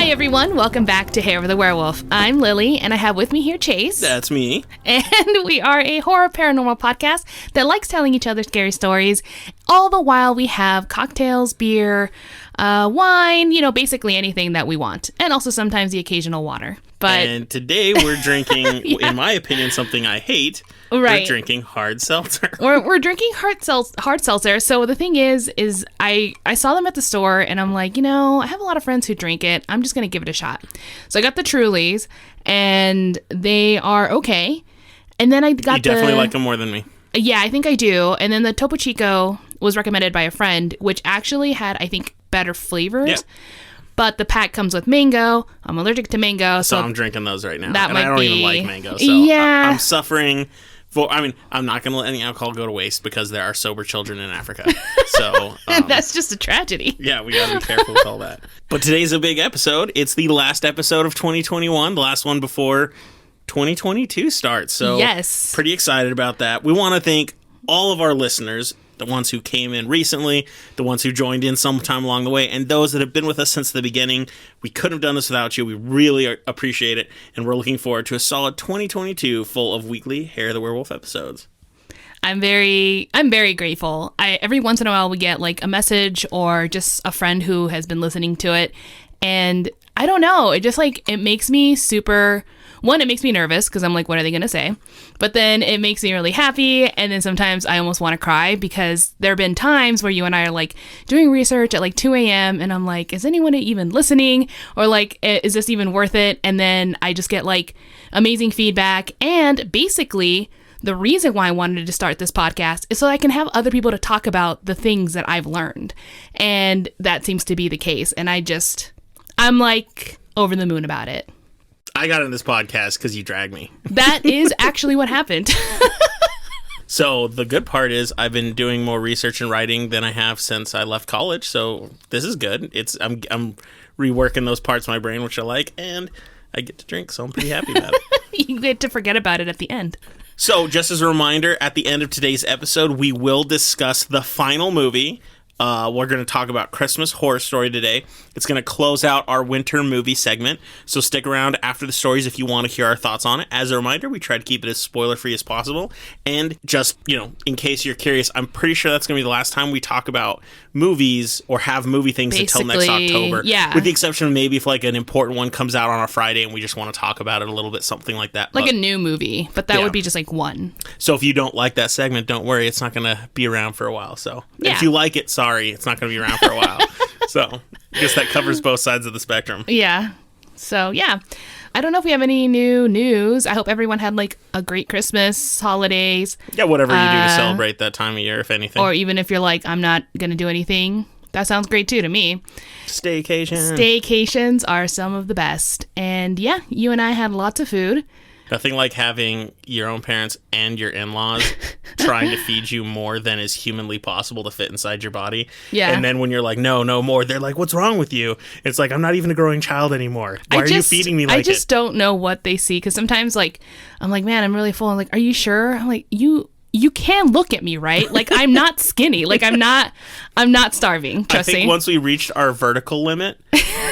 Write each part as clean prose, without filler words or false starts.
Hi, everyone. Welcome back to Hair of the Werewolf. I'm Lily, and I have with me here Chase. That's me. And we are a horror paranormal podcast that likes telling each other scary stories. All the while we have cocktails, beer, wine, basically anything that we want. And also sometimes the occasional water. And today we're drinking, in my opinion, something I hate. Right. We're drinking hard seltzer. We're drinking hard seltzer. So the thing is I saw them at the store and I'm like, I have a lot of friends who drink it. I'm just going to give it a shot. So I got the Trulies and they are okay. And then I got You definitely like them more than me. Yeah, I think I do. And then the Topo Chico was recommended by a friend, which actually had, I think, better flavors. Yeah. But the pack comes with mango. I'm allergic to mango. So I'm drinking those right now. That and might I don't be... even like mango. So yeah. I'm suffering. I'm not going to let any alcohol go to waste because there are sober children in Africa. So that's just a tragedy. Yeah, we got to be careful with all that. But today's a big episode. It's the last episode of 2021, the last one before 2022 starts. So yes, pretty excited about that. We want to thank all of our listeners, the ones who came in recently, the ones who joined in sometime along the way, and those that have been with us since the beginning. We couldn't have done this without you. We really appreciate it, and we're looking forward to a solid 2022 full of weekly Hair of the Werewolf episodes. I'm very grateful. Every once in a while we get like a message or just a friend who has been listening to it, and I don't know, it just it makes me super... One, it makes me nervous because I'm like, what are they going to say? But then it makes me really happy. And then sometimes I almost want to cry because there have been times where you and I are doing research at 2 a.m. And I'm like, is anyone even listening? Or is this even worth it? And then I just get amazing feedback. And basically, the reason why I wanted to start this podcast is so I can have other people to talk about the things that I've learned. And that seems to be the case. And I'm over the moon about it. I got in this podcast because you dragged me. That is actually what happened. So the good part is I've been doing more research and writing than I have since I left college. So this is good. I'm reworking those parts of my brain, which I like, and I get to drink. So I'm pretty happy about it. You get to forget about it at the end. So just as a reminder, at the end of today's episode, we will discuss the final movie. We're going to talk about Christmas Horror Story today. It's going to close out our winter movie segment, so stick around after the stories if you want to hear our thoughts on it. As a reminder, we try to keep it as spoiler-free as possible, and just, in case you're curious, I'm pretty sure that's going to be the last time we talk about movies or have movie things until next October. Yeah. With the exception of maybe if an important one comes out on a Friday and we just want to talk about it a little bit, something like that. A new movie, but that would be just one. So if you don't like that segment, don't worry, it's not going to be around for a while. So if you like it, sorry, it's not going to be around for a while. So I guess that covers both sides of the spectrum. Yeah. So, yeah. I don't know if we have any new news. I hope everyone had a great Christmas, holidays. Yeah, whatever you do to celebrate that time of year, if anything. Or even if you're I'm not going to do anything. That sounds great too to me. Staycations are some of the best. And yeah, you and I had lots of food. Nothing like having your own parents and your in-laws trying to feed you more than is humanly possible to fit inside your body. Yeah. And then when you're no more, they're like, what's wrong with you? It's I'm not even a growing child anymore. Why are you feeding me like I just don't know what they see. Because sometimes I'm man, I'm really full. I'm are you sure? I'm you can look at me, right? I'm not skinny. I'm not starving. Trust me. I think once we reached our vertical limit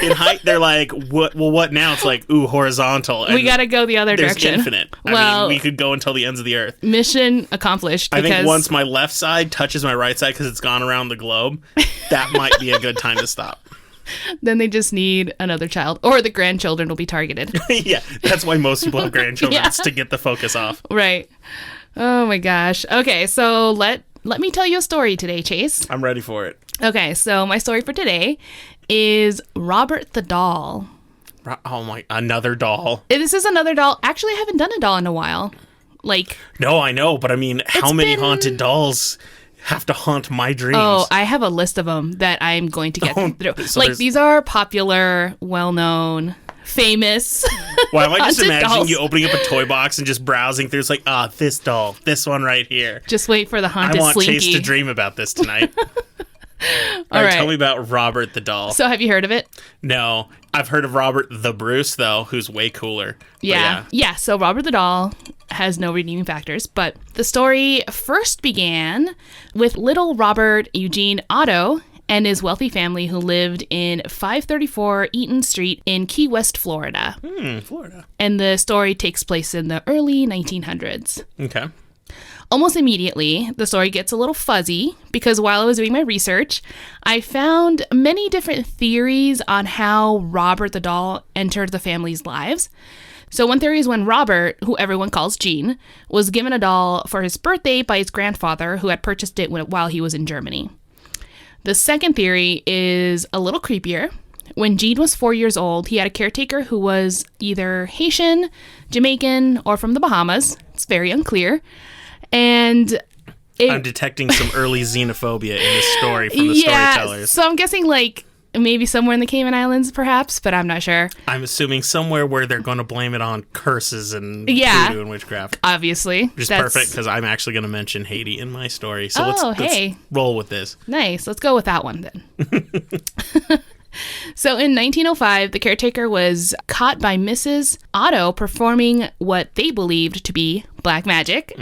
in height, they're what? Well, what now? It's ooh, horizontal. And we got to go the other direction. Infinite. I mean, we could go until the ends of the earth. Mission accomplished. I think once my left side touches my right side because it's gone around the globe, that might be a good time to stop. Then they just need another child, or the grandchildren will be targeted. Yeah, that's why most people have grandchildren. It's to get the focus off. Right. Oh my gosh. Okay, so let me tell you a story today, Chase. I'm ready for it. Okay, so my story for today is Robert the Doll. Oh my, another doll. This is another doll. Actually, I haven't done a doll in a while. No, I know, but I mean, how many haunted dolls have to haunt my dreams? Oh, I have a list of them that I'm going to get through. So these are popular, well-known, famous. Well, I might just imagine dolls. You opening up a toy box and just browsing through. It's this doll, this one right here. Just wait for the haunted I want Slinky. Chase to dream about this tonight. All right, tell me about Robert the Doll. So have you heard of it? No. I've heard of Robert the Bruce, though, who's way cooler. Yeah. So Robert the Doll has no redeeming factors, but the story first began with little Robert Eugene Otto and his wealthy family who lived in 534 Eaton Street in Key West, Florida. Florida. And the story takes place in the early 1900s. Okay. Almost immediately, the story gets a little fuzzy because while I was doing my research, I found many different theories on how Robert the doll entered the family's lives. So one theory is when Robert, who everyone calls Gene, was given a doll for his birthday by his grandfather who had purchased it while he was in Germany. The second theory is a little creepier. When Gene was 4 years old, he had a caretaker who was either Haitian, Jamaican, or from the Bahamas. It's very unclear. And I'm detecting some early xenophobia in this story from the storytellers. So I'm guessing like maybe somewhere in the Cayman Islands, perhaps, but I'm not sure. I'm assuming somewhere where they're going to blame it on curses and voodoo and witchcraft. Obviously. Which is perfect because I'm actually going to mention Haiti in my story. So let's roll with this. Nice. Let's go with that one then. So in 1905, the caretaker was caught by Mrs. Otto performing what they believed to be black magic.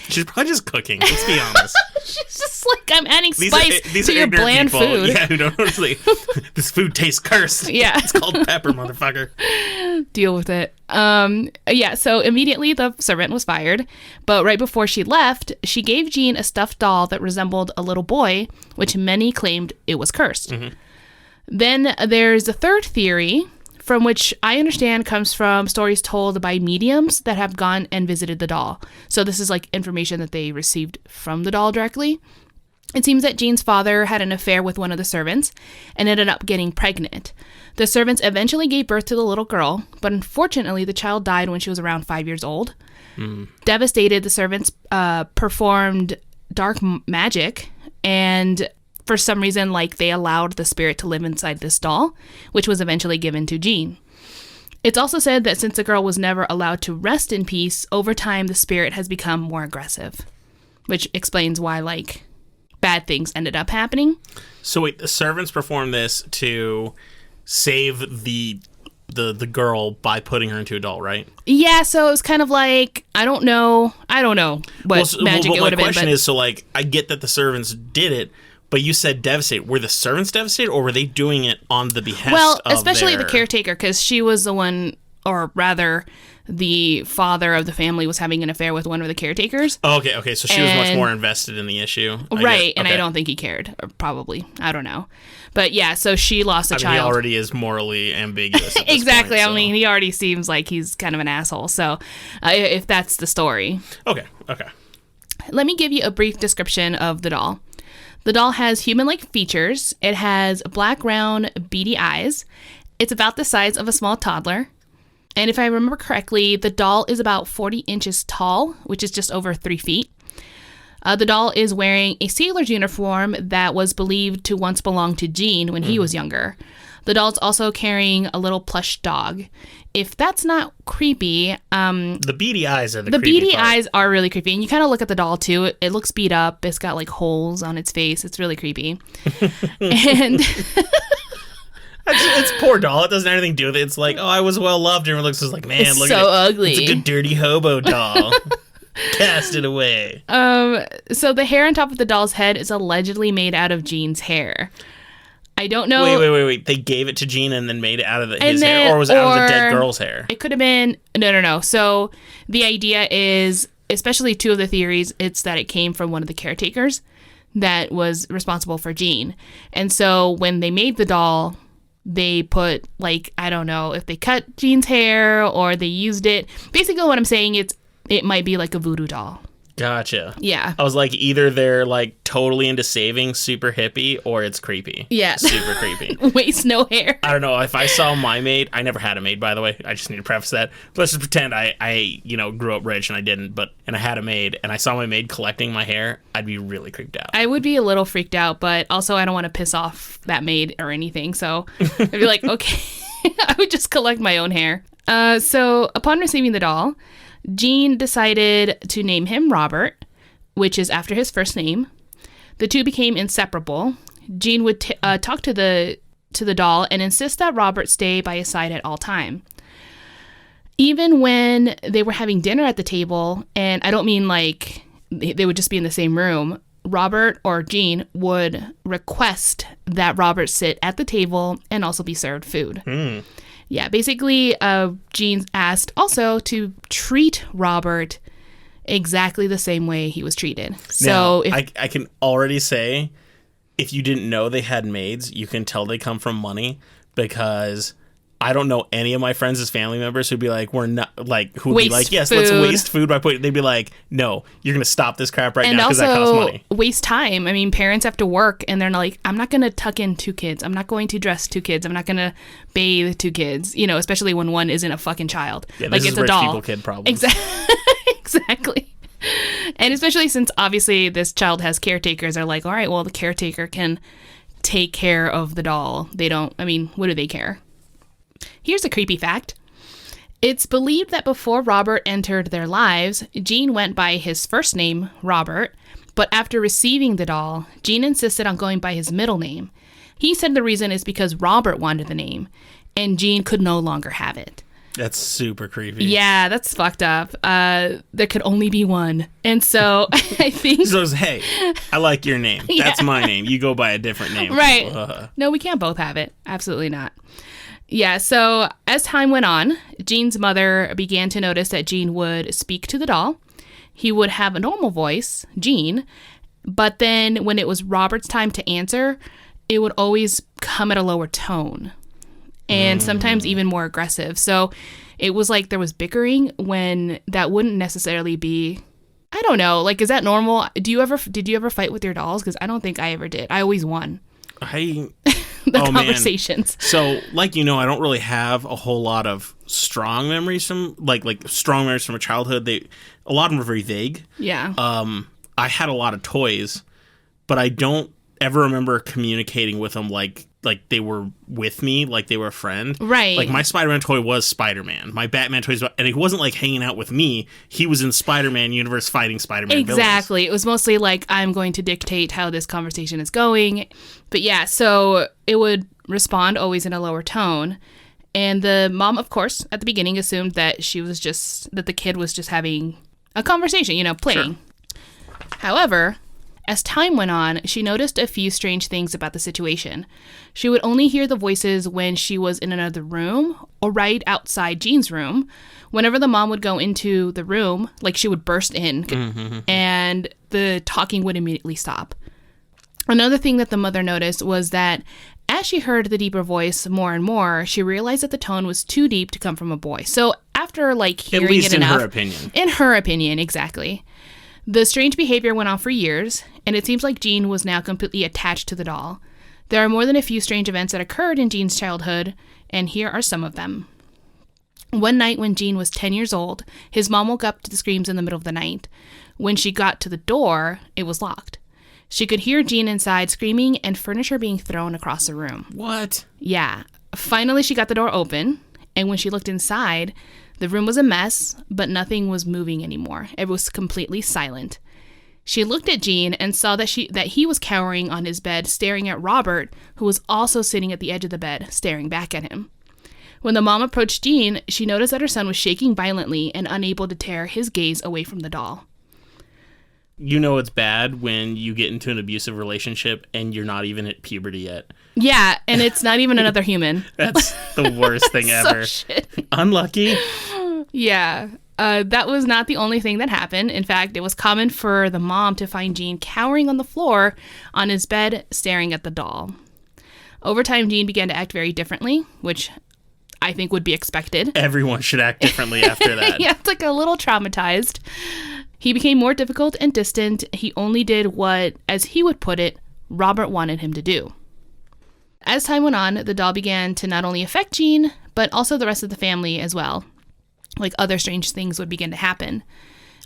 She's probably just cooking, let's be honest. She's just like, I'm adding spice to your bland people. food. Yeah, who don't really, this food tastes cursed. Yeah. It's called pepper, motherfucker. Deal with it. So immediately the servant was fired, but right before she left, she gave Jean a stuffed doll that resembled a little boy, which many claimed it was cursed. Mm-hmm. Then there's a third theory, from which I understand comes from stories told by mediums that have gone and visited the doll. So this is like information that they received from the doll directly. It seems that Jean's father had an affair with one of the servants and ended up getting pregnant. The servants eventually gave birth to the little girl, but unfortunately the child died when she was around 5 years old. Devastated, the servants performed dark magic, and for some reason, like, they allowed the spirit to live inside this doll, which was eventually given to Jean. It's also said that since the girl was never allowed to rest in peace, over time the spirit has become more aggressive, which explains why, like, bad things ended up happening. So wait, the servants performed this to save the girl by putting her into a doll, right? Yeah, so it was kind of like, I don't know what magic it would have been. My question is, so like, I get that the servants did it, but you said devastated. Were the servants devastated, or were they doing it on the behest of especially the caretaker, because she was the one, or rather, the father of the family was having an affair with one of the caretakers. Oh, okay. So she was much more invested in the issue. Right, and I don't think he cared. Or probably. I don't know. But yeah, so she lost a child. He already is morally ambiguous at this exactly. point, so. I mean, he already seems like he's kind of an asshole. So if that's the story. Okay. Let me give you a brief description of the doll. The doll has human-like features. It has black, round, beady eyes. It's about the size of a small toddler. And if I remember correctly, the doll is about 40 inches tall, which is just over 3 feet. The doll is wearing a sailor's uniform that was believed to once belong to Gene when he was younger. The doll's also carrying a little plush dog. If that's not creepy, the beady eyes are the beady eyes are really creepy, and you kind of look at the doll too. It looks beat up. It's got like holes on its face. It's really creepy. And it's poor doll. It doesn't have anything to do with it. It's like, oh, I was well loved, and it looks just like, man, it's look so at it. Ugly. It's a good dirty hobo doll. Cast it away. So the hair on top of the doll's head is allegedly made out of Gene's hair. I don't know. Wait. They gave it to Gene and then made it out of his hair? Or was it out of the dead girl's hair? It could have been... No. So the idea is, especially two of the theories, it's that it came from one of the caretakers that was responsible for Gene. And so when they made the doll, they put, like, I don't know if they cut Gene's hair or they used it. Basically what I'm saying is it might be like a voodoo doll. Gotcha. Yeah. I was like, either they're like totally into saving, super hippie, or it's creepy. Yeah. Super creepy. Waste no hair. I don't know. If I saw my maid, I never had a maid, by the way. I just need to preface that. But let's just pretend I grew up rich and I didn't, and I had a maid and I saw my maid collecting my hair, I'd be really creeped out. I would be a little freaked out, but also I don't want to piss off that maid or anything. So I'd be like, okay, I would just collect my own hair. So upon receiving the doll, Gene decided to name him Robert, which is after his first name. The two became inseparable. Gene would talk to the doll and insist that Robert stay by his side at all time. Even when they were having dinner at the table, and I don't mean like they would just be in the same room, Robert or Jean would request that Robert sit at the table and also be served food. Yeah, basically, Jean asked also to treat Robert exactly the same way he was treated. So now, I can already say, if you didn't know they had maids, you can tell they come from money, because I don't know any of my friends as family members who'd be like, we're not, like, who'd be like, yes, let's waste food by putting, they'd be like, no, you're going to stop this crap right now because that costs money. Waste time. I mean, parents have to work and they're like, I'm not going to tuck in 2 kids. I'm not going to dress 2 kids. I'm not going to bathe 2 kids, you know, especially when one isn't a fucking child. Yeah, like, this it's is a rich doll. people kid problems. Exactly. And especially since obviously this child has caretakers, they're like, all right, well, the caretaker can take care of the doll. They don't, I mean, what do they care? Here's a creepy fact. It's believed that before Robert entered their lives, Jean went by his first name, Robert, but after receiving the doll, Jean insisted on going by his middle name. He said the reason is because Robert wanted the name, and Jean could no longer have it. That's super creepy. Yeah, that's fucked up. There could only be one. And so I think... So, hey, I like your name. Yeah. That's my name. You go by a different name. Right. No, we can't both have it. Absolutely not. Yeah, so as time went on, Jean's mother began to notice that Jean would speak to the doll. He would have a normal voice, Jean, but then when it was Robert's time to answer, it would always come at a lower tone and sometimes even more aggressive. So it was like there was bickering when that wouldn't necessarily be, I don't know, like, is that normal? Did you ever fight with your dolls? Because I don't think I ever did. I always won. The conversations. Man. So, like, you know, I don't really have a whole lot of strong memories from like strong memories from a childhood. A lot of them are very vague. Yeah. I had a lot of toys, but I don't ever remember communicating with them like they were with me, like they were a friend. Right. Like, my Spider-Man toy was Spider-Man. My Batman toys, and he wasn't like hanging out with me. He was in Spider-Man universe fighting Spider-Man Exactly. villains. It was mostly like, I'm going to dictate how this conversation is going. But yeah, so it would respond always in a lower tone. And the mom, of course, at the beginning assumed that that the kid was just having a conversation, you know, playing. Sure. However, as time went on, she noticed a few strange things about the situation. She would only hear the voices when she was in another room or right outside Jean's room. Whenever the mom would go into the room, like, she would burst in and the talking would immediately stop. Another thing that the mother noticed was that as she heard the deeper voice more and more, she realized that the tone was too deep to come from a boy. So after, like, hearing it enough... in her opinion. In her opinion, exactly. The strange behavior went on for years, and it seems like Jean was now completely attached to the doll. There are more than a few strange events that occurred in Jean's childhood, and here are some of them. One night when Jean was 10 years old, his mom woke up to the screams in the middle of the night. When she got to the door, it was locked. She could hear Jean inside screaming and furniture being thrown across the room. What? Yeah. Finally, she got the door open, and when she looked inside, the room was a mess, but nothing was moving anymore. It was completely silent. She looked at Jean and saw that he was cowering on his bed, staring at Robert, who was also sitting at the edge of the bed, staring back at him. When the mom approached Jean, she noticed that her son was shaking violently and unable to tear his gaze away from the doll. You know it's bad when you get into an abusive relationship and you're not even at puberty yet. Yeah, and it's not even another human. That's the worst thing ever. So shitty. Unlucky. Yeah. That was not the only thing that happened. In fact, it was common for the mom to find Jean cowering on the floor on his bed, staring at the doll. Over time, Jean began to act very differently, which I think would be expected. Everyone should act differently after that. Yeah, it's like a little traumatized. He became more difficult and distant. He only did what, as he would put it, Robert wanted him to do. As time went on, the doll began to not only affect Jean, but also the rest of the family as well. Like, other strange things would begin to happen.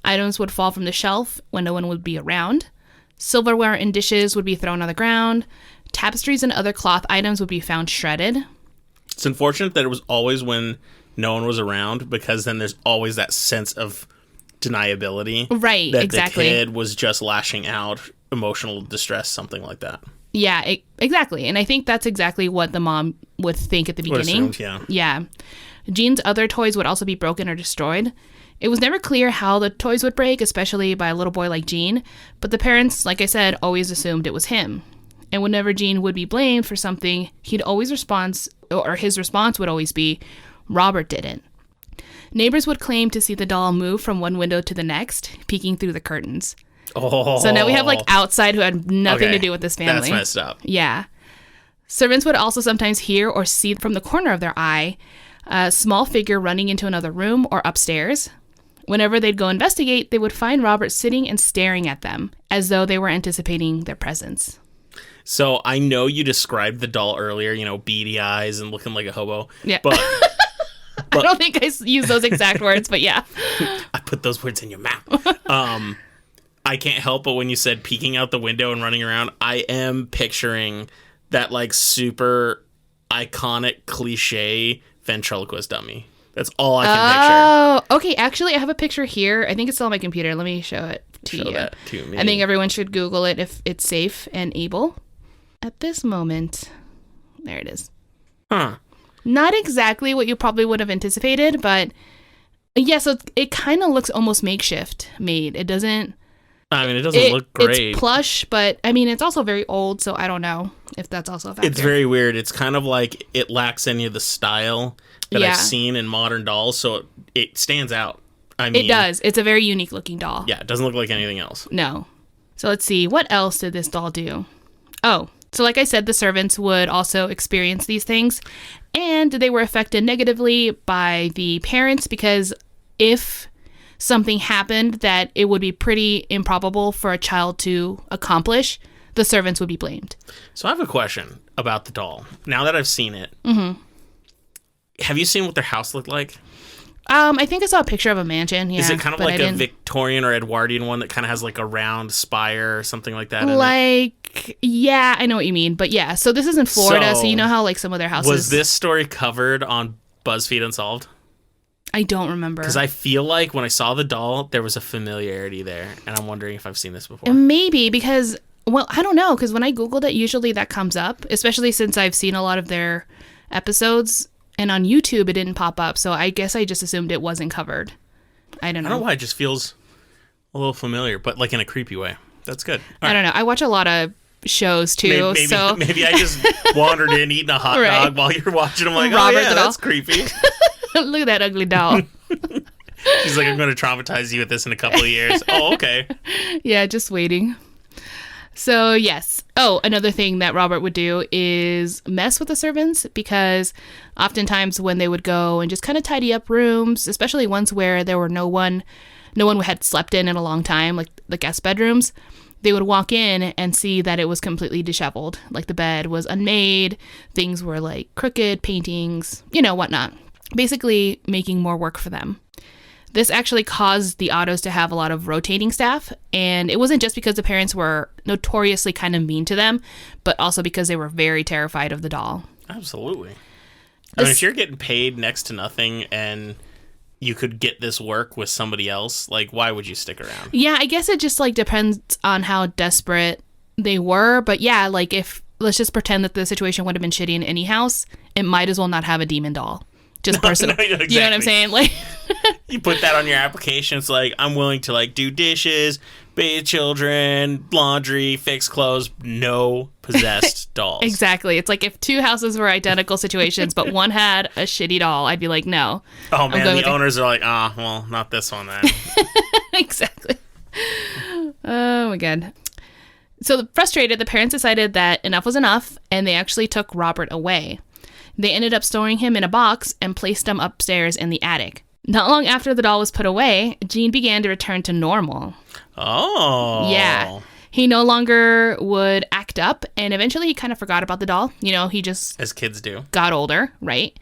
Items would fall from the shelf when no one would be around. Silverware and dishes would be thrown on the ground. Tapestries and other cloth items would be found shredded. It's unfortunate that it was always when no one was around, because then there's always that sense of deniability. Right, that exactly. The kid was just lashing out, emotional distress, something like that. Yeah, exactly. And I think that's exactly what the mom would think at the beginning. Assumed, yeah. Yeah. Jean's other toys would also be broken or destroyed. It was never clear how the toys would break, especially by a little boy like Gene, but the parents, like I said, always assumed it was him. And whenever Gene would be blamed for something, his response would always be, Robert didn't. Neighbors would claim to see the doll move from one window to the next, peeking through the curtains. Oh. So now we have like outside who had nothing to do with this family. That's messed up. Yeah. Servants would also sometimes hear or see from the corner of their eye a small figure running into another room or upstairs. Whenever they'd go investigate, they would find Robert sitting and staring at them as though they were anticipating their presence. So I know you described the doll earlier, beady eyes and looking like a hobo. Yeah. But I don't think I used those exact words, but yeah. I put those words in your mouth. I can't help but when you said peeking out the window and running around, I am picturing that like super iconic cliche ventriloquist dummy. That's all I can picture. Oh, okay. Actually, I have a picture here. I think it's still on my computer. Let me show it to you. That to me. I think everyone should Google it if it's safe and able. At this moment, there it is. Huh. Not exactly what you probably would have anticipated, but yeah, so it kind of looks almost makeshift made. It doesn't... it doesn't look great. It's plush, but it's also very old, so I don't know if that's also a factor. It's very weird. It's kind of like it lacks any of the style that I've seen in modern dolls, so it stands out. It does. It's a very unique looking doll. Yeah, it doesn't look like anything else. No. So let's see. What else did this doll do? Oh, so like I said, the servants would also experience these things, and they were affected negatively by the parents because if something happened that it would be pretty improbable for a child to accomplish, the servants would be blamed. So I have a question about the doll. Now that I've seen it, have you seen what their house looked like? I think I saw a picture of a mansion. Yeah, is it kind of like a Victorian or Edwardian one that kind of has like a round spire or something like that? Yeah, I know what you mean. But yeah, so this is in Florida, so you know how like some of their houses... Was this story covered on BuzzFeed Unsolved? I don't remember. Because I feel like when I saw the doll, there was a familiarity there. And I'm wondering if I've seen this before. Maybe because, well, I don't know. Because when I Googled it, usually that comes up. Especially since I've seen a lot of their episodes. And on YouTube, it didn't pop up. So I guess I just assumed it wasn't covered. I don't know. I don't know why. It just feels a little familiar. But like in a creepy way. That's good. I don't know. I watch a lot of shows too. Maybe I just wandered in eating a hot dog while you're watching. I'm like, Robert, that's creepy. Look at that ugly doll. She's like, I'm going to traumatize you with this in a couple of years. Oh, okay. Yeah, just waiting. So, yes. Oh, another thing that Robert would do is mess with the servants because oftentimes when they would go and just kind of tidy up rooms, especially ones where there were no one had slept in a long time, like the guest bedrooms, they would walk in and see that it was completely disheveled. Like the bed was unmade, things were like crooked, paintings, whatnot. Basically making more work for them. This actually caused the Ottos to have a lot of rotating staff, and it wasn't just because the parents were notoriously kind of mean to them, but also because they were very terrified of the doll. Absolutely. If you're getting paid next to nothing and you could get this work with somebody else, like, why would you stick around? Yeah, I guess it just, like, depends on how desperate they were, but yeah, like, let's just pretend that the situation would have been shitty in any house, it might as well not have a demon doll. Just personal. No, exactly. You know what I'm saying? Like, you put that on your application. It's like, I'm willing to like do dishes, bathe children, laundry, fix clothes, no possessed dolls. Exactly. It's like if two houses were identical situations, but one had a shitty doll, I'd be like, no. Oh man, the owners are like, well, not this one then. Exactly. Oh my God. So frustrated, the parents decided that enough was enough, and they actually took Robert away. They ended up storing him in a box and placed him upstairs in the attic. Not long after the doll was put away, Gene began to return to normal. Oh. Yeah. He no longer would act up, and eventually he kind of forgot about the doll. He just... As kids do. Got older, right?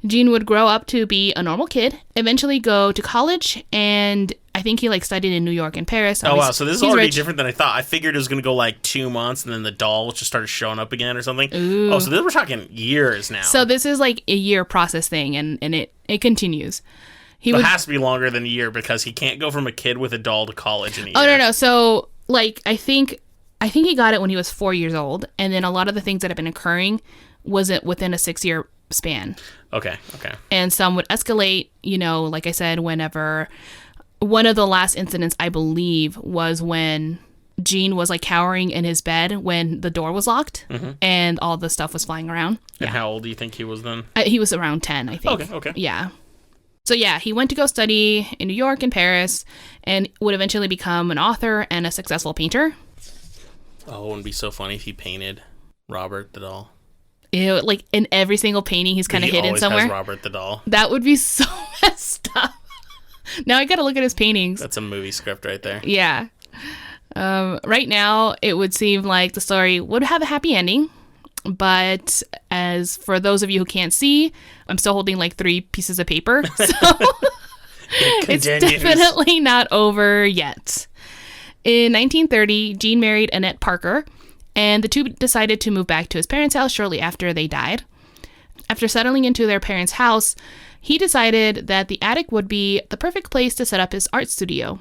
Gene would grow up to be a normal kid, eventually go to college, and I think he studied in New York and Paris. Oh, wow. So this is already different than I thought. I figured it was going to go 2 months, and then the doll just started showing up again or something. Ooh. Oh, so we're talking years now. So this is a year process thing, and it continues. It has to be longer than a year because he can't go from a kid with a doll to college in a year. Oh, no. So, I think he got it when he was 4 years old, and then a lot of the things that have been occurring wasn't within a 6-year span. Okay. And some would escalate, like I said, whenever one of the last incidents, I believe, was when Gene was like cowering in his bed when the door was locked and all the stuff was flying around. And how old do you think he was then? He was around 10, I think. Okay. Yeah. So yeah, he went to go study in New York and Paris and would eventually become an author and a successful painter. Oh, it would be so funny if he painted Robert the doll. Ew, like in every single painting, he's kind of hidden somewhere. Has Robert the doll. That would be so messed up. Now I got to look at his paintings. That's a movie script right there. Yeah. Right now, it would seem like the story would have a happy ending. But as for those of you who can't see, I'm still holding like 3 pieces of paper. So it's definitely not over yet. In 1930, Gene married Annette Parker, and the two decided to move back to his parents' house shortly after they died. After settling into their parents' house, he decided that the attic would be the perfect place to set up his art studio.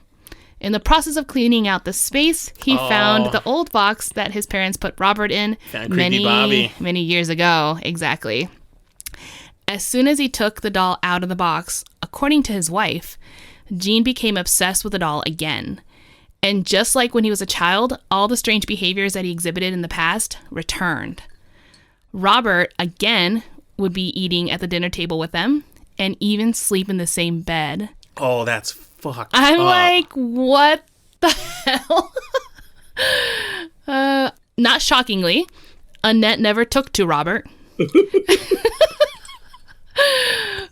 In the process of cleaning out the space, he found the old box that his parents put Robert in many years ago. Exactly. As soon as he took the doll out of the box, according to his wife, Gene became obsessed with the doll again. And just like when he was a child, all the strange behaviors that he exhibited in the past returned. Robert, again, would be eating at the dinner table with them and even sleep in the same bed. Oh, that's fucked I'm up. like, what the hell? Not shockingly, Annette never took to Robert.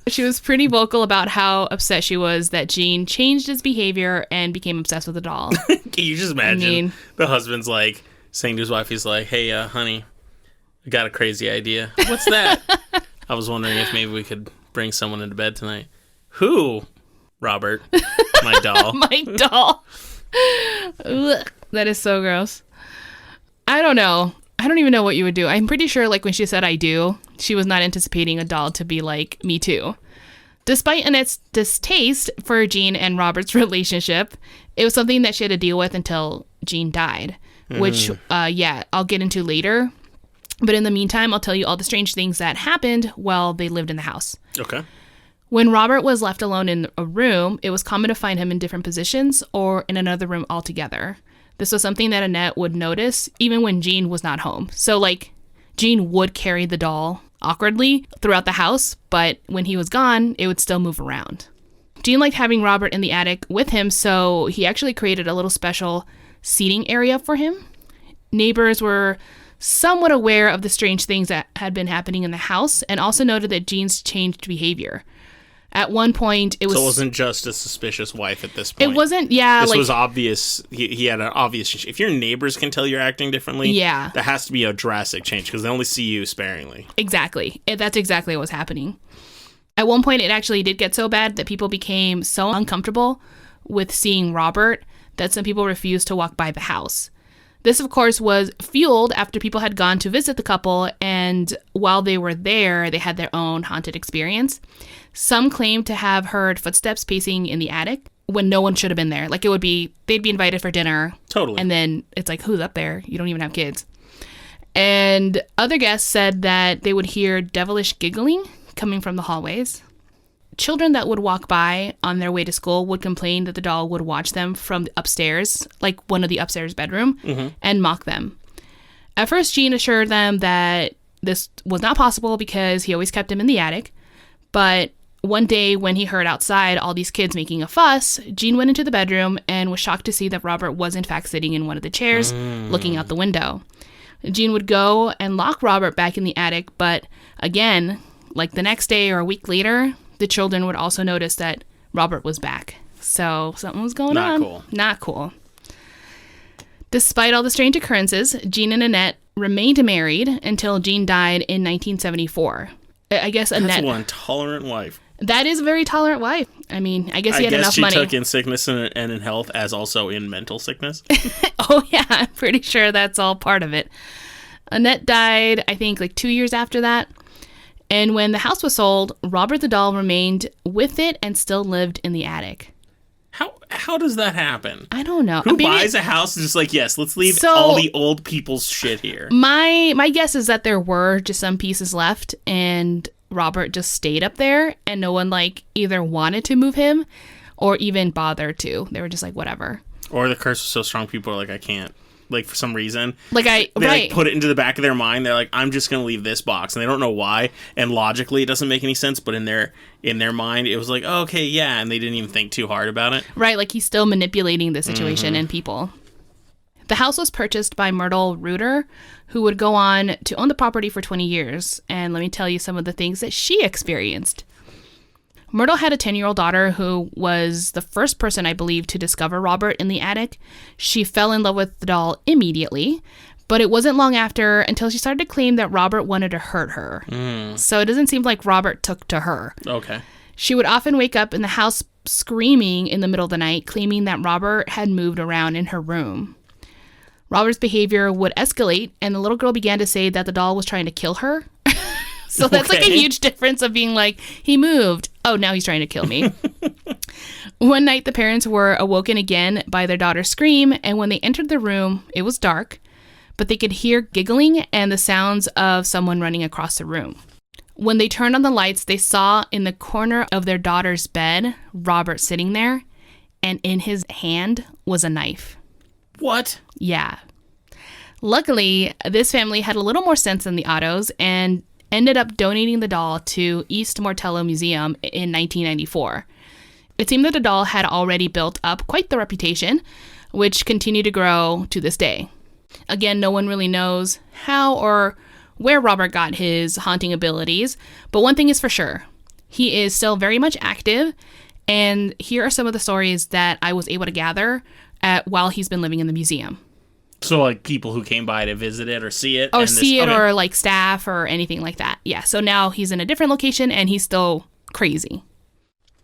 She was pretty vocal about how upset she was that Gene changed his behavior and became obsessed with the doll. Can you just imagine the husband's like saying to his wife, he's like, hey, honey, I got a crazy idea. What's that? I was wondering if maybe we could bring someone into bed tonight. Who? Robert. My doll. My doll. Ugh, that is so gross. I don't know. I don't even know what you would do. I'm pretty sure like when she said I do, she was not anticipating a doll to be like, me too. Despite Annette's distaste for Gene and Robert's relationship, it was something that she had to deal with until Gene died, which, I'll get into later. But in the meantime, I'll tell you all the strange things that happened while they lived in the house. Okay. When Robert was left alone in a room, it was common to find him in different positions or in another room altogether. This was something that Annette would notice even when Gene was not home. So, like, Gene would carry the doll awkwardly throughout the house, but when he was gone, it would still move around. Gene liked having Robert in the attic with him, so he actually created a little special seating area for him. Neighbors were somewhat aware of the strange things that had been happening in the house and also noted that Gene's changed behavior. At one point, it was... So it wasn't just a suspicious wife at this point. It wasn't, This was obvious. He had an obvious... If your neighbors can tell you're acting differently, that has to be a drastic change because they only see you sparingly. Exactly. That's exactly what was happening. At one point, it actually did get so bad that people became so uncomfortable with seeing Robert that some people refused to walk by the house. This, of course, was fueled after people had gone to visit the couple, and while they were there, they had their own haunted experience. Some claimed to have heard footsteps pacing in the attic when no one should have been there. Like, it would be, they'd be invited for dinner. Totally. And then it's like, who's up there? You don't even have kids. And other guests said that they would hear devilish giggling coming from the hallways. Children that would walk by on their way to school would complain that the doll would watch them from upstairs, like one of the upstairs bedroom, and mock them. At first, Gene assured them that this was not possible because he always kept him in the attic. But one day when he heard outside all these kids making a fuss, Gene went into the bedroom and was shocked to see that Robert was in fact sitting in one of the chairs looking out the window. Gene would go and lock Robert back in the attic, but again, like the next day or a week later, the children would also notice that Robert was back. So something was going on. Not cool. Despite all the strange occurrences, Gene and Annette remained married until Gene died in 1974. I guess Annette... That's one tolerant wife. That is a very tolerant wife. I mean, I guess he had enough money. I guess she took in sickness and in health as also in mental sickness. Oh, yeah. I'm pretty sure that's all part of it. Annette died, I think, like 2 years after that. And when the house was sold, Robert the doll remained with it and still lived in the attic. How does that happen? I don't know. Who buys a house and just like, yes, let's leave all the old people's shit here? My guess is that there were just some pieces left, and Robert just stayed up there and no one like either wanted to move him or even bothered to. They were just like, whatever. Or the curse was so strong, people are like, I can't. Like, for some reason. They like, put it into the back of their mind. They're like, I'm just going to leave this box. And they don't know why. And logically, it doesn't make any sense. But in their mind, it was like, oh, okay, yeah. And they didn't even think too hard about it. Right, like he's still manipulating the situation and people. The house was purchased by Myrtle Reuter, who would go on to own the property for 20 years. And let me tell you some of the things that she experienced. Myrtle had a 10-year-old daughter who was the first person, I believe, to discover Robert in the attic. She fell in love with the doll immediately, but it wasn't long after until she started to claim that Robert wanted to hurt her. So it doesn't seem like Robert took to her. Okay. She would often wake up in the house screaming in the middle of the night, claiming that Robert had moved around in her room. Robert's behavior would escalate, and the little girl began to say that the doll was trying to kill her. So that's like a huge difference of being like, he moved. Oh, now he's trying to kill me. One night, the parents were awoken again by their daughter's scream, and when they entered the room, it was dark, but they could hear giggling and the sounds of someone running across the room. When they turned on the lights, they saw in the corner of their daughter's bed, Robert sitting there, and in his hand was a knife. What? Yeah. Luckily, this family had a little more sense than the Ottos and ended up donating the doll to East Mortello Museum in 1994. It seemed that the doll had already built up quite the reputation, which continued to grow to this day. Again, no one really knows how or where Robert got his haunting abilities, but one thing is for sure, he is still very much active, and here are some of the stories that I was able to gather while he's been living in the museum. So, like, people who came by to visit it or see it? Or, like, staff or anything like that. Yeah, so now he's in a different location, and he's still crazy.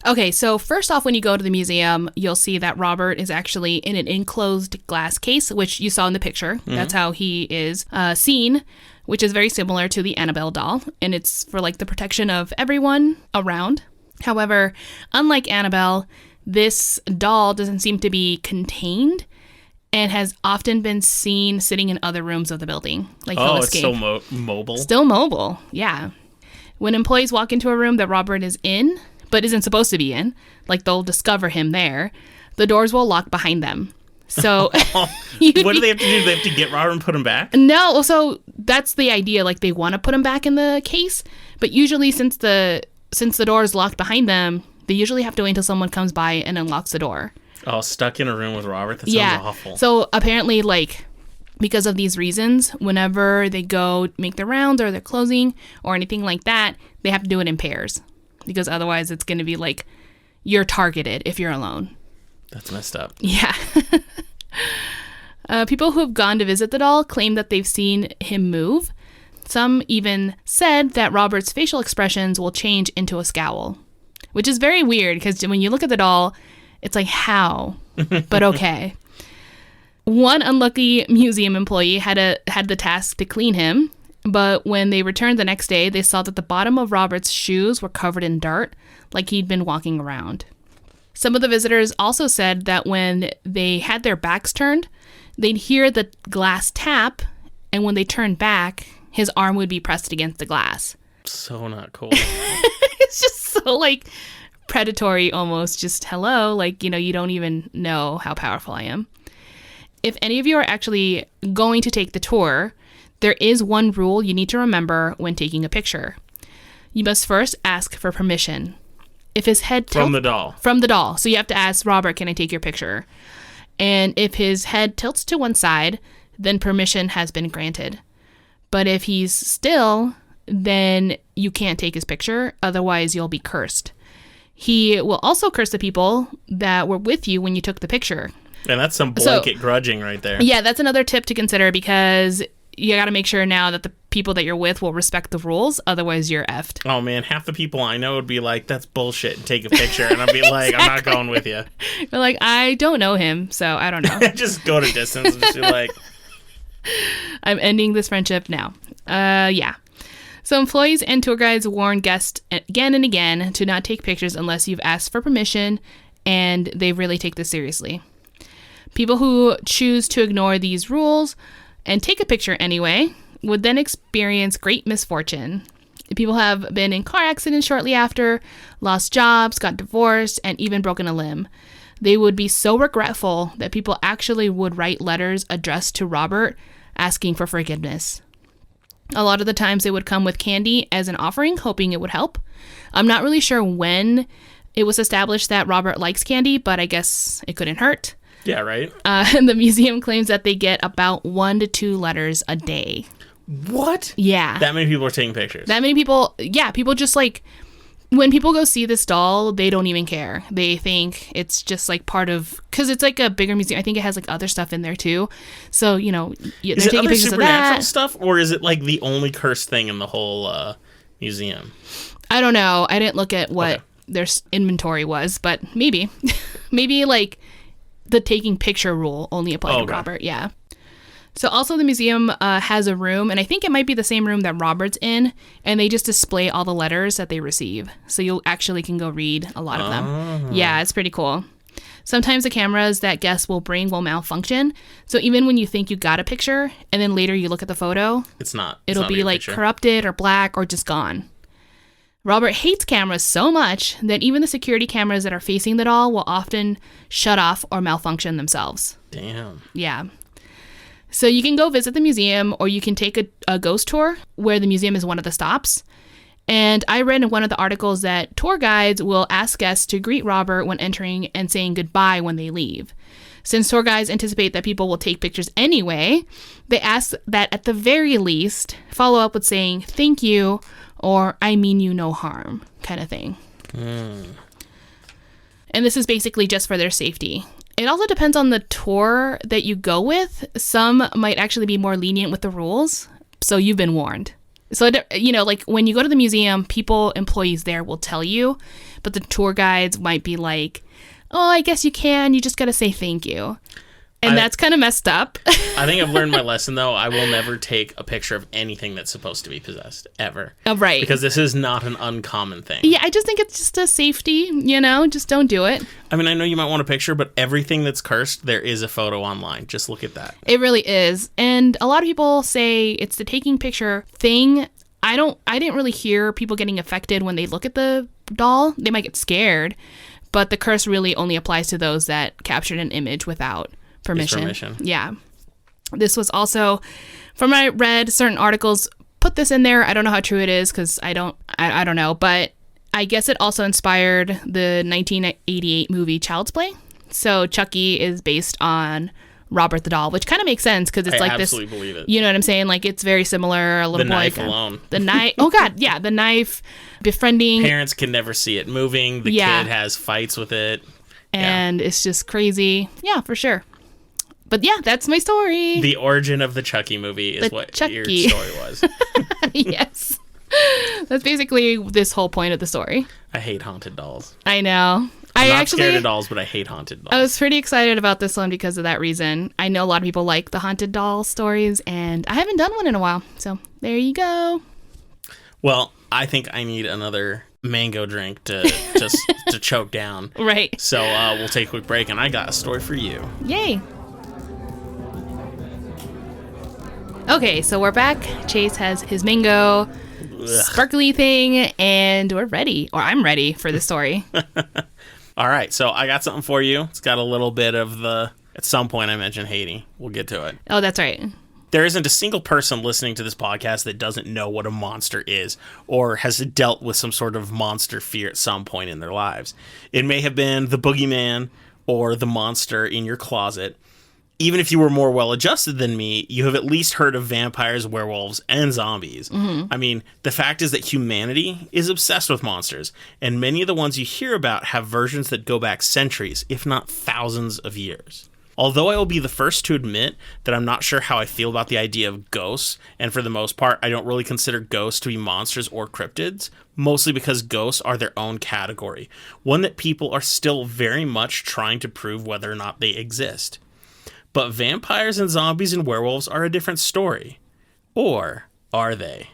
Okay, so first off, when you go to the museum, you'll see that Robert is actually in an enclosed glass case, which you saw in the picture. Mm-hmm. That's how he is seen, which is very similar to the Annabelle doll, and it's for, like, the protection of everyone around. However, unlike Annabelle, this doll doesn't seem to be contained and has often been seen sitting in other rooms of the building. Like, he'll escape. It's still mobile? Still mobile, yeah. When employees walk into a room that Robert is in, but isn't supposed to be in, like, they'll discover him there, the doors will lock behind them. So what do they have to do? Do they have to get Robert and put him back? No, so that's the idea. Like, they want to put him back in the case, but usually since the door is locked behind them, they usually have to wait until someone comes by and unlocks the door. Oh, stuck in a room with Robert? That sounds awful. So apparently, like, because of these reasons, whenever they go make their rounds or they're closing or anything like that, they have to do it in pairs. Because otherwise it's going to be like you're targeted if you're alone. That's messed up. Yeah. People who have gone to visit the doll claim that they've seen him move. Some even said that Robert's facial expressions will change into a scowl, which is very weird because when you look at the doll, it's like, how? But okay. One unlucky museum employee had the task to clean him, but when they returned the next day, they saw that the bottom of Robert's shoes were covered in dirt, like he'd been walking around. Some of the visitors also said that when they had their backs turned, they'd hear the glass tap, and when they turned back, his arm would be pressed against the glass. So not cool. It's just so, like, predatory almost. Just, hello, like, you know, you don't even know how powerful I am. If any of you are actually going to take the tour, there is one rule you need to remember when taking a picture. You must first ask for permission. If his head from the doll. From the doll. So you have to ask, Robert, can I take your picture? And if his head tilts to one side, then permission has been granted. But if he's still, then you can't take his picture. Otherwise, you'll be cursed. He will also curse the people that were with you when you took the picture. And that's some blanket grudging right there. Yeah, that's another tip to consider because you got to make sure now that the people that you're with will respect the rules. Otherwise, you're effed. Oh, man. Half the people I know would be like, that's bullshit, and take a picture. And I'd be like, I'm not going with you. You're like, I don't know him, so I don't know. Just go to distance and just be like, I'm ending this friendship now. Yeah. So employees and tour guides warn guests again and again to not take pictures unless you've asked for permission, and they really take this seriously. People who choose to ignore these rules and take a picture anyway would then experience great misfortune. People have been in car accidents shortly after, lost jobs, got divorced, and even broken a limb. They would be so regretful that people actually would write letters addressed to Robert asking for forgiveness. A lot of the times they would come with candy as an offering, hoping it would help. I'm not really sure when it was established that Robert likes candy, but I guess it couldn't hurt. Yeah, right? And the museum claims that they get about 1 to 2 letters a day. What? Yeah. That many people are taking pictures. That many people, yeah, people just like, when people go see this doll, they don't even care. They think it's just like part of, because it's like a bigger museum. I think it has like other stuff in there too. So, you know, they're is it taking other pictures of supernatural that. stuff, or is it like the only cursed thing in the whole museum? I don't know. I didn't look at what their inventory was, but maybe. Maybe like the taking picture rule only applied to Robert. Yeah. So also the museum has a room, and I think it might be the same room that Robert's in, and they just display all the letters that they receive. So you actually can go read a lot of them. Yeah, it's pretty cool. Sometimes the cameras that guests will bring will malfunction. So even when you think you got a picture, and then later you look at the photo, it'll be like corrupted or black or just gone. Robert hates cameras so much that even the security cameras that are facing the doll will often shut off or malfunction themselves. Damn. Yeah. So you can go visit the museum, or you can take a ghost tour where the museum is one of the stops. And I read in one of the articles that tour guides will ask guests to greet Robert when entering and saying goodbye when they leave. Since tour guides anticipate that people will take pictures anyway, they ask that at the very least follow up with saying thank you or I mean you no harm kind of thing. And this is basically just for their safety. It also depends on the tour that you go with. Some might actually be more lenient with the rules, so you've been warned. So, you know, like when you go to the museum, employees there will tell you, but the tour guides might be like, oh, I guess you can. You just got to say thank you. And that's kind of messed up. I think I've learned my lesson, though. I will never take a picture of anything that's supposed to be possessed, ever. Oh, right. Because this is not an uncommon thing. Yeah, I just think it's just a safety, you know? Just don't do it. I mean, I know you might want a picture, but everything that's cursed, there is a photo online. Just look at that. It really is. And a lot of people say it's the taking picture thing. I didn't really hear people getting affected when they look at the doll. They might get scared, but the curse really only applies to those that captured an image without permission. Yeah. This was also, from what I read, certain articles put this in there. I don't know how true it is because I don't know, but I guess it also inspired the 1988 movie Child's Play. So Chucky is based on Robert the doll, which kind of makes sense because it's like this. I absolutely believe it. You know what I'm saying? Like it's very similar. A little the knife alone. The knife. Oh God, yeah, the knife. Befriending. Parents can never see it moving. The kid has fights with it, and it's just crazy. Yeah, for sure. But yeah, that's my story. The origin of the Chucky movie is what your story was. Yes. That's basically this whole point of the story. I hate haunted dolls. I know. I'm not scared of dolls, but I hate haunted dolls. I was pretty excited about this one because of that reason. I know a lot of people like the haunted doll stories, and I haven't done one in a while. So there you go. Well, I think I need another mango drink to choke down. Right. So we'll take a quick break, and I got a story for you. Yay. Okay, so we're back. Chase has his mango sparkly thing, and we're ready, or I'm ready for the story. All right, so I got something for you. It's got a little bit of the, at some point I mentioned Haiti. We'll get to it. Oh, that's right. There isn't a single person listening to this podcast that doesn't know what a monster is or has dealt with some sort of monster fear at some point in their lives. It may have been the boogeyman or the monster in your closet. Even if you were more well-adjusted than me, you have at least heard of vampires, werewolves, and zombies. Mm-hmm. I mean, the fact is that humanity is obsessed with monsters, and many of the ones you hear about have versions that go back centuries, if not thousands of years. Although I will be the first to admit that I'm not sure how I feel about the idea of ghosts, and for the most part, I don't really consider ghosts to be monsters or cryptids, mostly because ghosts are their own category, one that people are still very much trying to prove whether or not they exist. But vampires and zombies and werewolves are a different story. Or are they?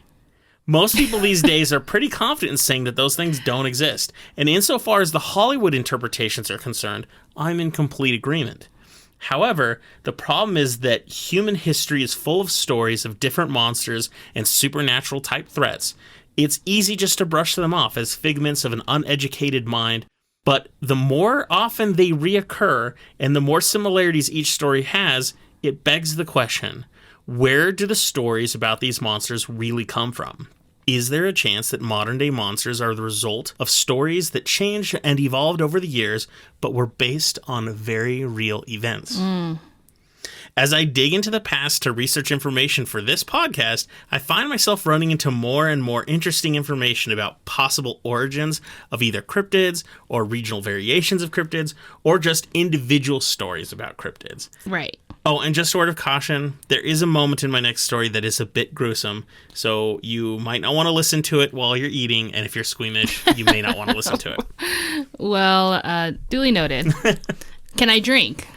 Most people these days are pretty confident in saying that those things don't exist. And insofar as the Hollywood interpretations are concerned, I'm in complete agreement. However, the problem is that human history is full of stories of different monsters and supernatural type threats. It's easy just to brush them off as figments of an uneducated mind, but the more often they reoccur and the more similarities each story has, it begs the question, where do the stories about these monsters really come from? Is there a chance that modern-day monsters are the result of stories that changed and evolved over the years, but were based on very real events? As I dig into the past to research information for this podcast, I find myself running into more and more interesting information about possible origins of either cryptids or regional variations of cryptids or just individual stories about cryptids. Right. Oh, and just word of caution, there is a moment in my next story that is a bit gruesome, so you might not want to listen to it while you're eating, and if you're squeamish, you may not want to listen to it. Well, duly noted. Can I drink?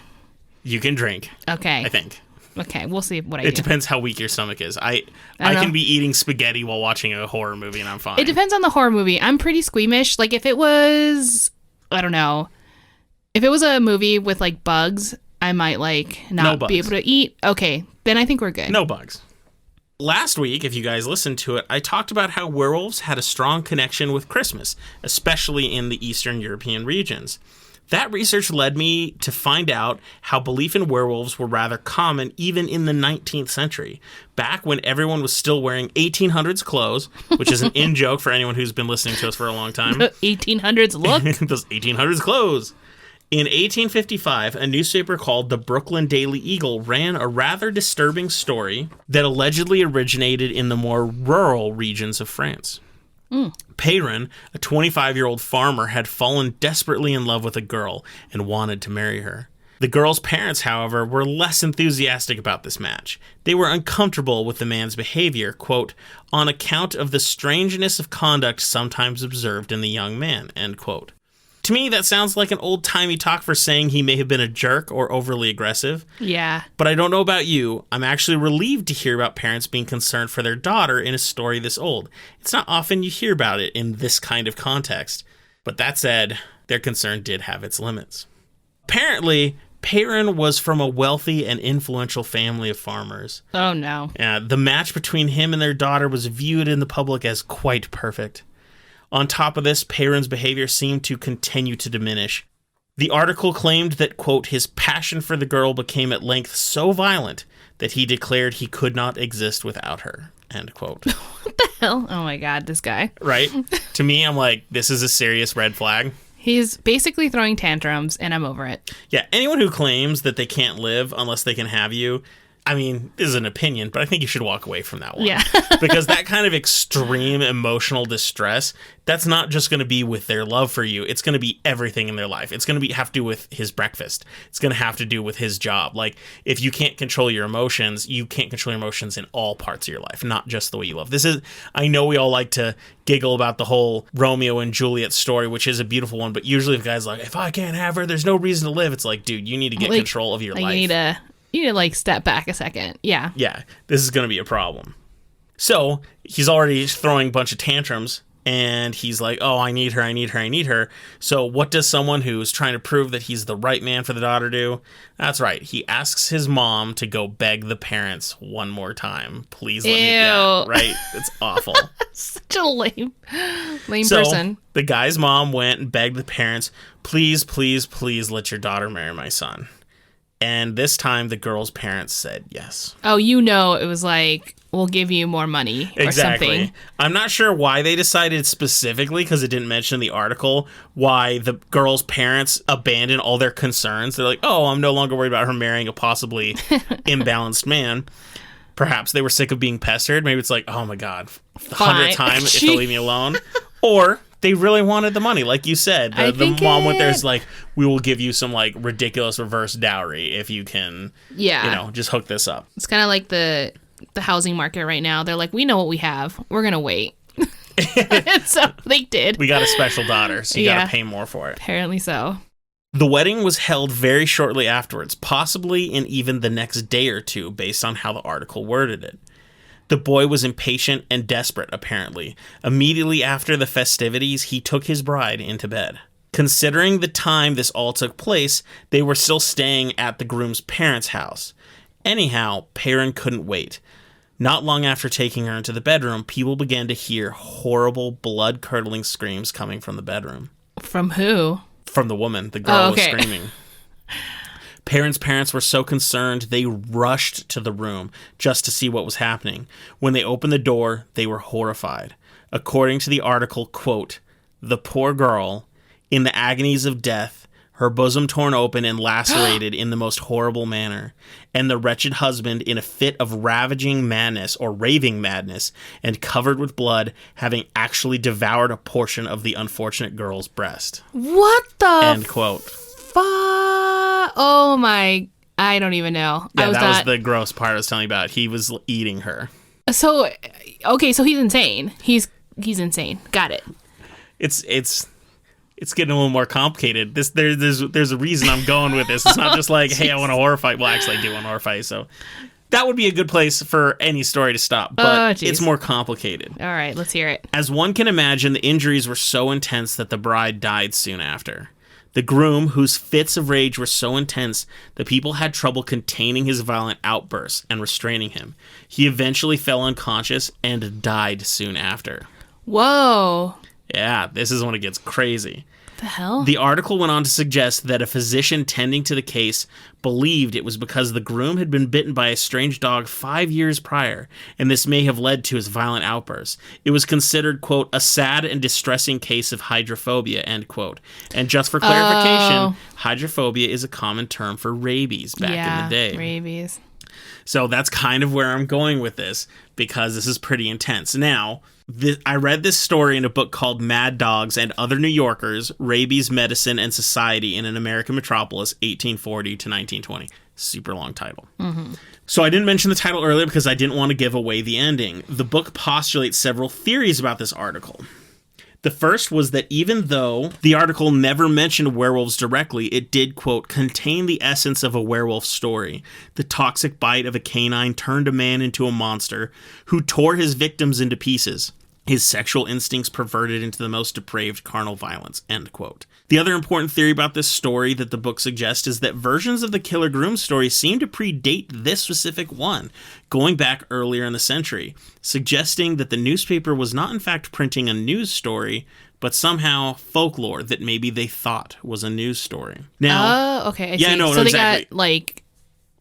You can drink. Okay. I think. Okay, we'll see what I do. It depends how weak your stomach is. I can be eating spaghetti while watching a horror movie and I'm fine. It depends on the horror movie. I'm pretty squeamish. Like, if it was, I don't know, if it was a movie with, like, bugs, I might, like, not be able to eat. Okay, then I think we're good. No bugs. Last week, if you guys listened to it, I talked about how werewolves had a strong connection with Christmas, especially in the Eastern European regions. That research led me to find out how belief in werewolves were rather common even in the 19th century, back when everyone was still wearing 1800s clothes, which is an in-joke for anyone who's been listening to us for a long time. 1800s look? Those 1800s clothes. In 1855, a newspaper called the Brooklyn Daily Eagle ran a rather disturbing story that allegedly originated in the more rural regions of France. Perrin, a 25-year-old farmer, had fallen desperately in love with a girl and wanted to marry her. The girl's parents, however, were less enthusiastic about this match. They were uncomfortable with the man's behavior, quote, on account of the strangeness of conduct sometimes observed in the young man, end quote. To me, that sounds like an old-timey talk for saying he may have been a jerk or overly aggressive. Yeah. But I don't know about you. I'm actually relieved to hear about parents being concerned for their daughter in a story this old. It's not often you hear about it in this kind of context. But that said, their concern did have its limits. Apparently, Perrin was from a wealthy and influential family of farmers. Oh, no. The match between him and their daughter was viewed in the public as quite perfect. On top of this, Perrin's behavior seemed to continue to diminish. The article claimed that, quote, his passion for the girl became at length so violent that he declared he could not exist without her, end quote. What the hell? Oh my God, this guy. Right? To me, I'm like, this is a serious red flag. He's basically throwing tantrums, and I'm over it. Yeah, anyone who claims that they can't live unless they can have you, I mean, this is an opinion, but I think you should walk away from that one. Yeah. Because that kind of extreme emotional distress, that's not just going to be with their love for you. It's going to be everything in their life. It's going to have to do with his breakfast. It's going to have to do with his job. Like, if you can't control your emotions, you can't control your emotions in all parts of your life, not just the way you love. This is, I know we all like to giggle about the whole Romeo and Juliet story, which is a beautiful one, but usually the guy's like, if I can't have her, there's no reason to live. It's like, dude, you need to get control of your life. You need to, like, step back a second. Yeah. Yeah, this is going to be a problem. So, he's already throwing a bunch of tantrums, and he's like, oh, I need her, I need her, I need her. So, what does someone who's trying to prove that he's the right man for the daughter do? That's right. He asks his mom to go beg the parents one more time. Please let me... Yeah, right? It's awful. Such a lame person. The guy's mom went and begged the parents, please, please, please let your daughter marry my son. And this time, the girl's parents said yes. Oh, you know, it was like, we'll give you more money or something. I'm not sure why they decided specifically, because it didn't mention in the article, why the girl's parents abandoned all their concerns. They're like, oh, I'm no longer worried about her marrying a possibly imbalanced man. Perhaps they were sick of being pestered. Maybe it's like, oh my God, the 100th time if they'll leave me alone. Or... they really wanted the money, like you said. The mom went there is like, we will give you some like ridiculous reverse dowry if you can, just hook this up. It's kind of like the housing market right now. They're like, we know what we have. We're going to wait. So they did. We got a special daughter, so you got to pay more for it. Apparently so. The wedding was held very shortly afterwards, possibly in even the next day or two, based on how the article worded it. The boy was impatient and desperate, apparently. Immediately after the festivities, he took his bride into bed. Considering the time this all took place, they were still staying at the groom's parents' house. Anyhow, Perrin couldn't wait. Not long after taking her into the bedroom, people began to hear horrible, blood-curdling screams coming from the bedroom. From who? From the woman. The girl was screaming. Parents were so concerned, they rushed to the room just to see what was happening. When they opened the door, they were horrified. According to the article, quote, "The poor girl, in the agonies of death, her bosom torn open and lacerated in the most horrible manner, and the wretched husband in a fit of ravaging madness or raving madness and covered with blood, having actually devoured a portion of the unfortunate girl's breast." What the End quote. Oh my, I don't even know. Yeah, that was the gross part I was telling you about. He was eating her. So, okay, so he's insane. He's insane. Got it. It's getting a little more complicated. There's a reason I'm going with this. It's not just like, hey, I want to horrify. Well, actually, I do want to horrify. So that would be a good place for any story to stop. But it's more complicated. All right, let's hear it. As one can imagine, the injuries were so intense that the bride died soon after. The groom, whose fits of rage were so intense that people had trouble containing his violent outbursts and restraining him. He eventually fell unconscious and died soon after. Whoa. Yeah, this is when it gets crazy. The hell? The article went on to suggest that a physician tending to the case believed it was because the groom had been bitten by a strange dog 5 years prior, and this may have led to his violent outbursts. It was considered, quote, "a sad and distressing case of hydrophobia," end quote. And just for clarification, hydrophobia is a common term for rabies back in the day. Rabies. So that's kind of where I'm going with this, because this is pretty intense. Now, I read this story in a book called Mad Dogs and Other New Yorkers, Rabies, Medicine, and Society in an American Metropolis, 1840 to 1920. Super long title. Mm-hmm. So I didn't mention the title earlier because I didn't want to give away the ending. The book postulates several theories about this article. The first was that even though the article never mentioned werewolves directly, it did, quote, "contain the essence of a werewolf story. The toxic bite of a canine turned a man into a monster who tore his victims into pieces. His sexual instincts perverted into the most depraved carnal violence," end quote. The other important theory about this story that the book suggests is that versions of the Killer Groom story seem to predate this specific one, going back earlier in the century, suggesting that the newspaper was not in fact printing a news story, but somehow folklore that maybe they thought was a news story. Now, okay. I know, so exactly. They got, like,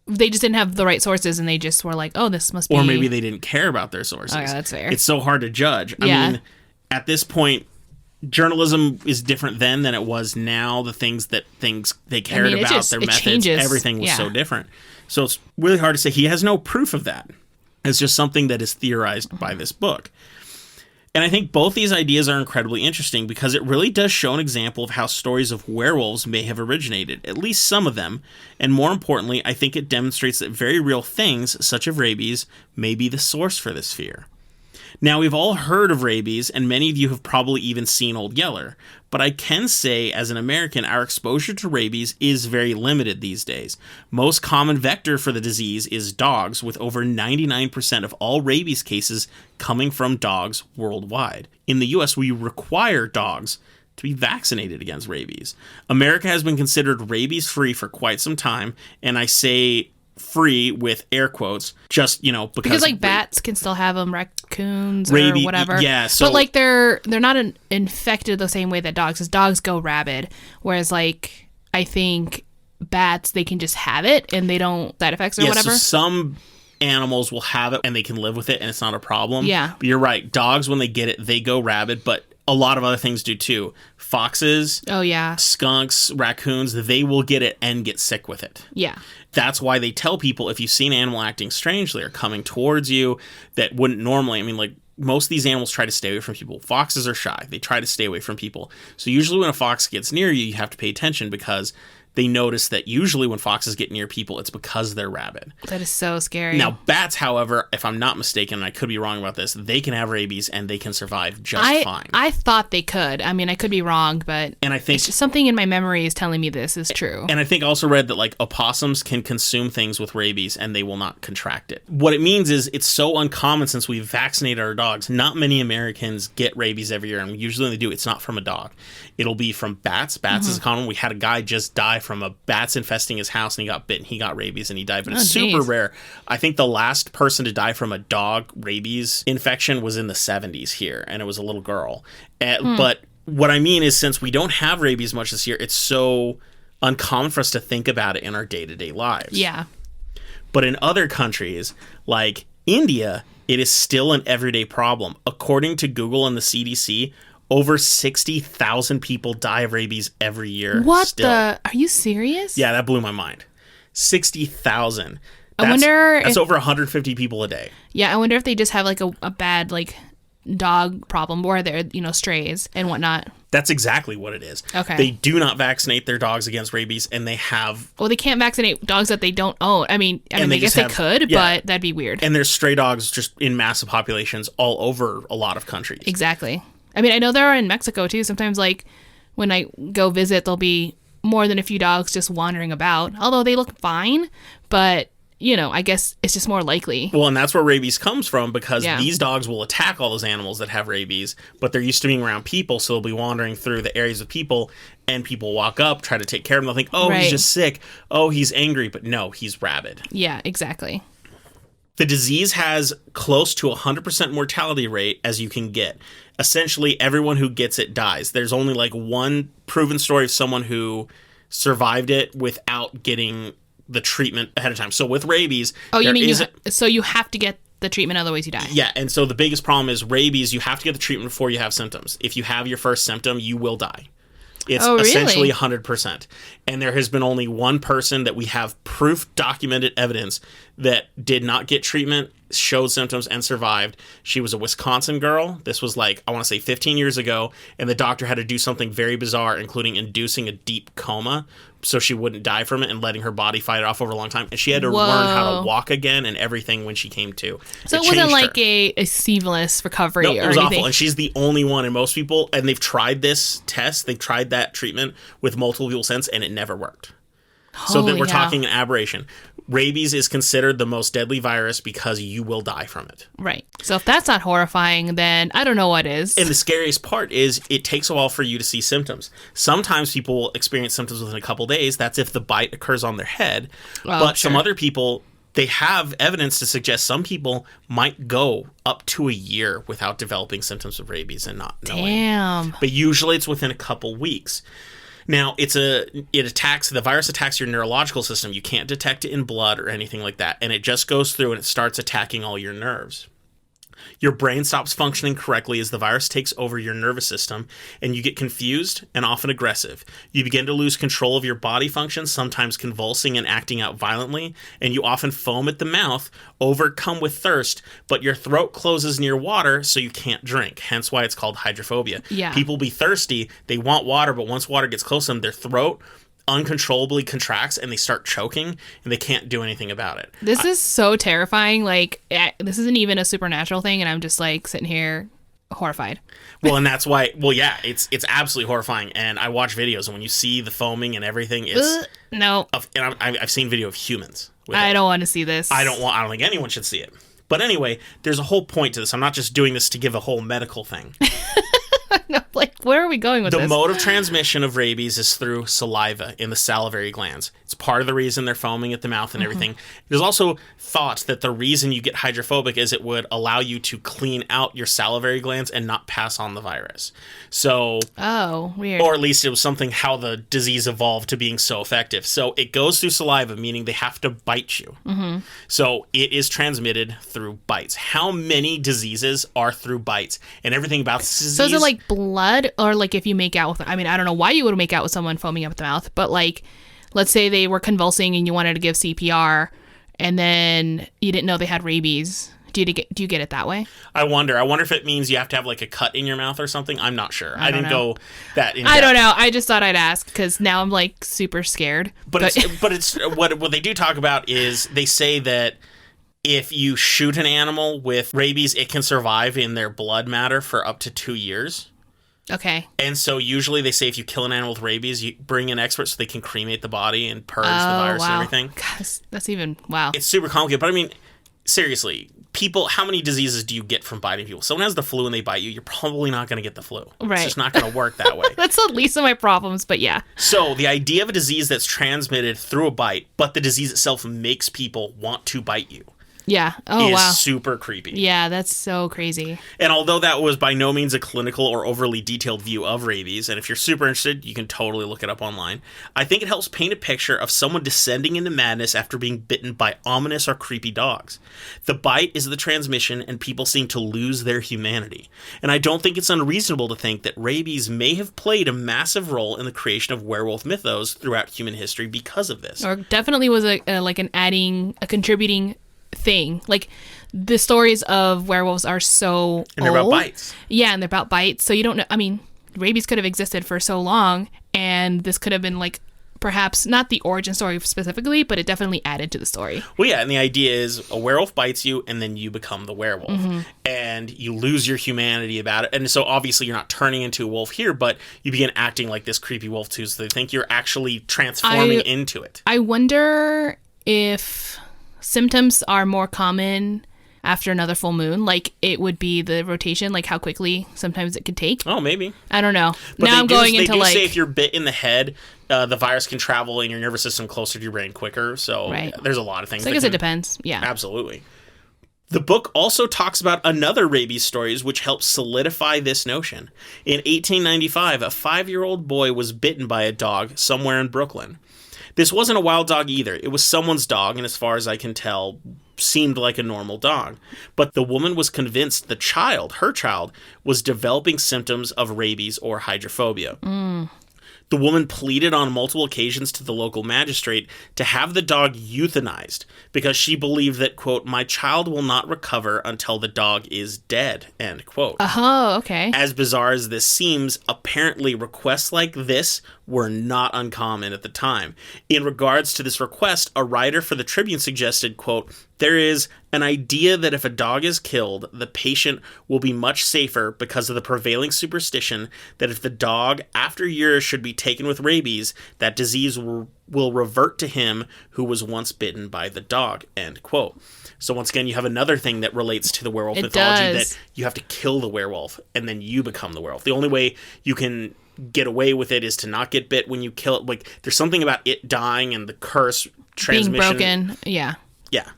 they just didn't have the right sources, and they just were like, oh, this must be... Or maybe they didn't care about their sources. Oh, yeah, that's fair. It's so hard to judge. I mean, at this point, journalism is different then than it was now. The things they cared about, their methods, changes. Everything was so different. So it's really hard to say. He has no proof of that. It's just something that is theorized by this book. And I think both these ideas are incredibly interesting because it really does show an example of how stories of werewolves may have originated, at least some of them. And more importantly, I think it demonstrates that very real things, such as rabies, may be the source for this fear. Now, we've all heard of rabies, and many of you have probably even seen Old Yeller, but I can say, as an American, our exposure to rabies is very limited these days. Most common vector for the disease is dogs, with over 99% of all rabies cases coming from dogs worldwide. In the US, we require dogs to be vaccinated against rabies. America has been considered rabies-free for quite some time, and I say free with air quotes, just, because like bats can still have them, raccoons rabies, or whatever. Yeah, so, but like they're not infected the same way that dogs, because dogs go rabid, whereas like I think bats, they can just have it and they don't side effects or whatever. So some animals will have it and they can live with it and it's not a problem. Yeah, but you're right. Dogs, when they get it, they go rabid, but a lot of other things do too. Foxes, skunks, raccoons, they will get it and get sick with it. Yeah. That's why they tell people, if you see an animal acting strangely or coming towards you that wouldn't normally, most of these animals try to stay away from people. Foxes are shy. They try to stay away from people. So usually when a fox gets near you, you have to pay attention because they notice that usually when foxes get near people, it's because they're rabid. That is so scary. Now, bats, however, if I'm not mistaken, and I could be wrong about this, they can have rabies and they can survive just fine. I thought they could. I mean, I could be wrong, but I think it's just something in my memory is telling me this is true. And I think I also read that like opossums can consume things with rabies and they will not contract it. What it means is it's so uncommon since we've vaccinated our dogs. Not many Americans get rabies every year, and usually when they do, it's not from a dog. It'll be from bats. Bats is a common. We had a guy just die from a bats infesting his house, and he got bitten. He got rabies and he died, but it's geez. super rare. I think the last person to die from a dog rabies infection was in the 70s here, and it was a little girl. But what I mean is, since we don't have rabies much this year, it's so uncommon for us to think about it in our day-to-day lives. Yeah. But in other countries, like India, it is still an everyday problem. According to Google and the CDC, over 60,000 people die of rabies every year. What still. Are you serious? Yeah, that blew my mind. 60,000. I wonder that's if, over 150 people a day. Yeah, I wonder if they just have like a bad like dog problem where they're, strays and whatnot. That's exactly what it is. Okay. They do not vaccinate their dogs against rabies, and they have... Well, they can't vaccinate dogs that they don't own. I mean, I guess they could, but that'd be weird. And there's stray dogs just in massive populations all over a lot of countries. Exactly. I mean, I know there are in Mexico, too. Sometimes, like, when I go visit, there'll be more than a few dogs just wandering about. Although they look fine, but... I guess it's just more likely. Well, and that's where rabies comes from, because these dogs will attack all those animals that have rabies, but they're used to being around people, so they'll be wandering through the areas of people, and people walk up, try to take care of them. They'll think, oh, he's just sick. Oh, he's angry. But no, he's rabid. Yeah, exactly. The disease has close to 100% mortality rate as you can get. Essentially, everyone who gets it dies. There's only like one proven story of someone who survived it without getting the treatment ahead of time. So with rabies... Oh, you mean so you have to get the treatment, otherwise you die? Yeah, and so the biggest problem is rabies, you have to get the treatment before you have symptoms. If you have your first symptom, you will die. It's essentially 100%. And there has been only one person that we have proof, documented evidence that did not get treatment, showed symptoms, and survived. She was a Wisconsin girl. This was like, I want to say 15 years ago. And the doctor had to do something very bizarre, including inducing a deep coma so she wouldn't die from it and letting her body fight it off over a long time. And she had to learn how to walk again and everything when she came to. So it wasn't like a seamless recovery or anything? No, it was awful. And she's the only one, and most people, and they've tried this test, they've tried that treatment with multiple people since, and it never worked. So then we're talking an aberration. Rabies is considered the most deadly virus because you will die from it. Right. So if that's not horrifying, then I don't know what is. And the scariest part is it takes a while for you to see symptoms. Sometimes people will experience symptoms within a couple days. That's if the bite occurs on their head. But some other people, they have evidence to suggest some people might go up to a year without developing symptoms of rabies and not knowing. Damn. But usually it's within a couple weeks. Now, the virus attacks your neurological system. You can't detect it in blood or anything like that. And it just goes through and it starts attacking all your nerves. Your brain stops functioning correctly as the virus takes over your nervous system, and you get confused and often aggressive. You begin to lose control of your body functions, sometimes convulsing and acting out violently, and you often foam at the mouth, overcome with thirst, but your throat closes near water, so you can't drink, hence why it's called hydrophobia. Yeah. People be thirsty, they want water, but once water gets close to them, their throat uncontrollably contracts and they start choking and they can't do anything about it. This is so terrifying. Like, this isn't even a supernatural thing, and I'm just like sitting here horrified. Well, and that's why, it's absolutely horrifying. And I watch videos, and when you see the foaming and everything, it's... No. And I've seen video of humans with I it. don't want to see this. I don't think anyone should see it. But anyway, there's a whole point to this. I'm not just doing this to give a whole medical thing. No, like, where are we going with this? The mode of transmission of rabies is through saliva in the salivary glands. It's part of the reason they're foaming at the mouth and everything. There's also thought that the reason you get hydrophobic is it would allow you to clean out your salivary glands and not pass on the virus. So... Oh, weird. Or at least it was something how the disease evolved to being so effective. So it goes through saliva, meaning they have to bite you. Mm-hmm. So it is transmitted through bites. How many diseases are through bites? And everything about this disease... So is it like blood, or like if you make out with... I mean, I don't know why you would make out with someone foaming up the mouth, but like... Let's say they were convulsing and you wanted to give CPR, and then you didn't know they had rabies. Do you get it that way? I wonder if it means you have to have like a cut in your mouth or something. I'm not sure. I didn't go that in depth. I don't know. I just thought I'd ask because now I'm like super scared. But it's what they do talk about is they say that if you shoot an animal with rabies, it can survive in their blood matter for up to 2 years. Okay. And so usually they say if you kill an animal with rabies, you bring in experts so they can cremate the body and purge the virus and everything. Gosh, that's even, wow. It's super complicated. But I mean, seriously, people, how many diseases do you get from biting people? Someone has the flu and they bite you, you're probably not going to get the flu. Right. It's just not going to work that way. That's the least of my problems, but yeah. So the idea of a disease that's transmitted through a bite, but the disease itself makes people want to bite you. Yeah. Oh, is wow. super creepy. Yeah, that's so crazy. And although that was by no means a clinical or overly detailed view of rabies, and if you're super interested, you can totally look it up online, I think it helps paint a picture of someone descending into madness after being bitten by ominous or creepy dogs. The bite is the transmission, and people seem to lose their humanity. And I don't think it's unreasonable to think that rabies may have played a massive role in the creation of werewolf mythos throughout human history because of this. Or definitely was a contributing thing. Like, the stories of werewolves are so And they're old. about bites. Yeah, and they're about bites. So you don't know. I mean, rabies could have existed for so long, and this could have been like perhaps not the origin story specifically, but it definitely added to the story. Well, yeah, and the idea is a werewolf bites you, and then you become the werewolf. And you lose your humanity about it. And so obviously you're not turning into a wolf here, but you begin acting like this creepy wolf too, so they think you're actually transforming into it. I wonder if symptoms are more common after another full moon. Like, it would be the rotation, like how quickly sometimes it could take. Oh, maybe. I don't know. But now I'm going into they say if you're bit in the head, the virus can travel in your nervous system closer to your brain quicker. So there's a lot of things. So I guess it depends. Yeah. Absolutely. The book also talks about another rabies stories which helps solidify this notion. In 1895, a 5-year-old boy was bitten by a dog somewhere in Brooklyn. This wasn't a wild dog either. It was someone's dog, and as far as I can tell, seemed like a normal dog. But the woman was convinced her child, was developing symptoms of rabies or hydrophobia. The woman pleaded on multiple occasions to the local magistrate to have the dog euthanized because she believed that, quote, my child will not recover until the dog is dead, end quote. Oh, okay. As bizarre as this seems, apparently requests like this were not uncommon at the time. In regards to this request, a writer for the Tribune suggested, quote, there is an idea that if a dog is killed, the patient will be much safer because of the prevailing superstition that if the dog, after years, should be taken with rabies, that disease will revert to him who was once bitten by the dog, end quote. So once again, you have another thing that relates to the werewolf mythology, that you have to kill the werewolf and then you become the werewolf. The only way you can get away with it is to not get bit when you kill it. Like, there's something about it dying and the curse transmission. Being broken, yeah. Yeah.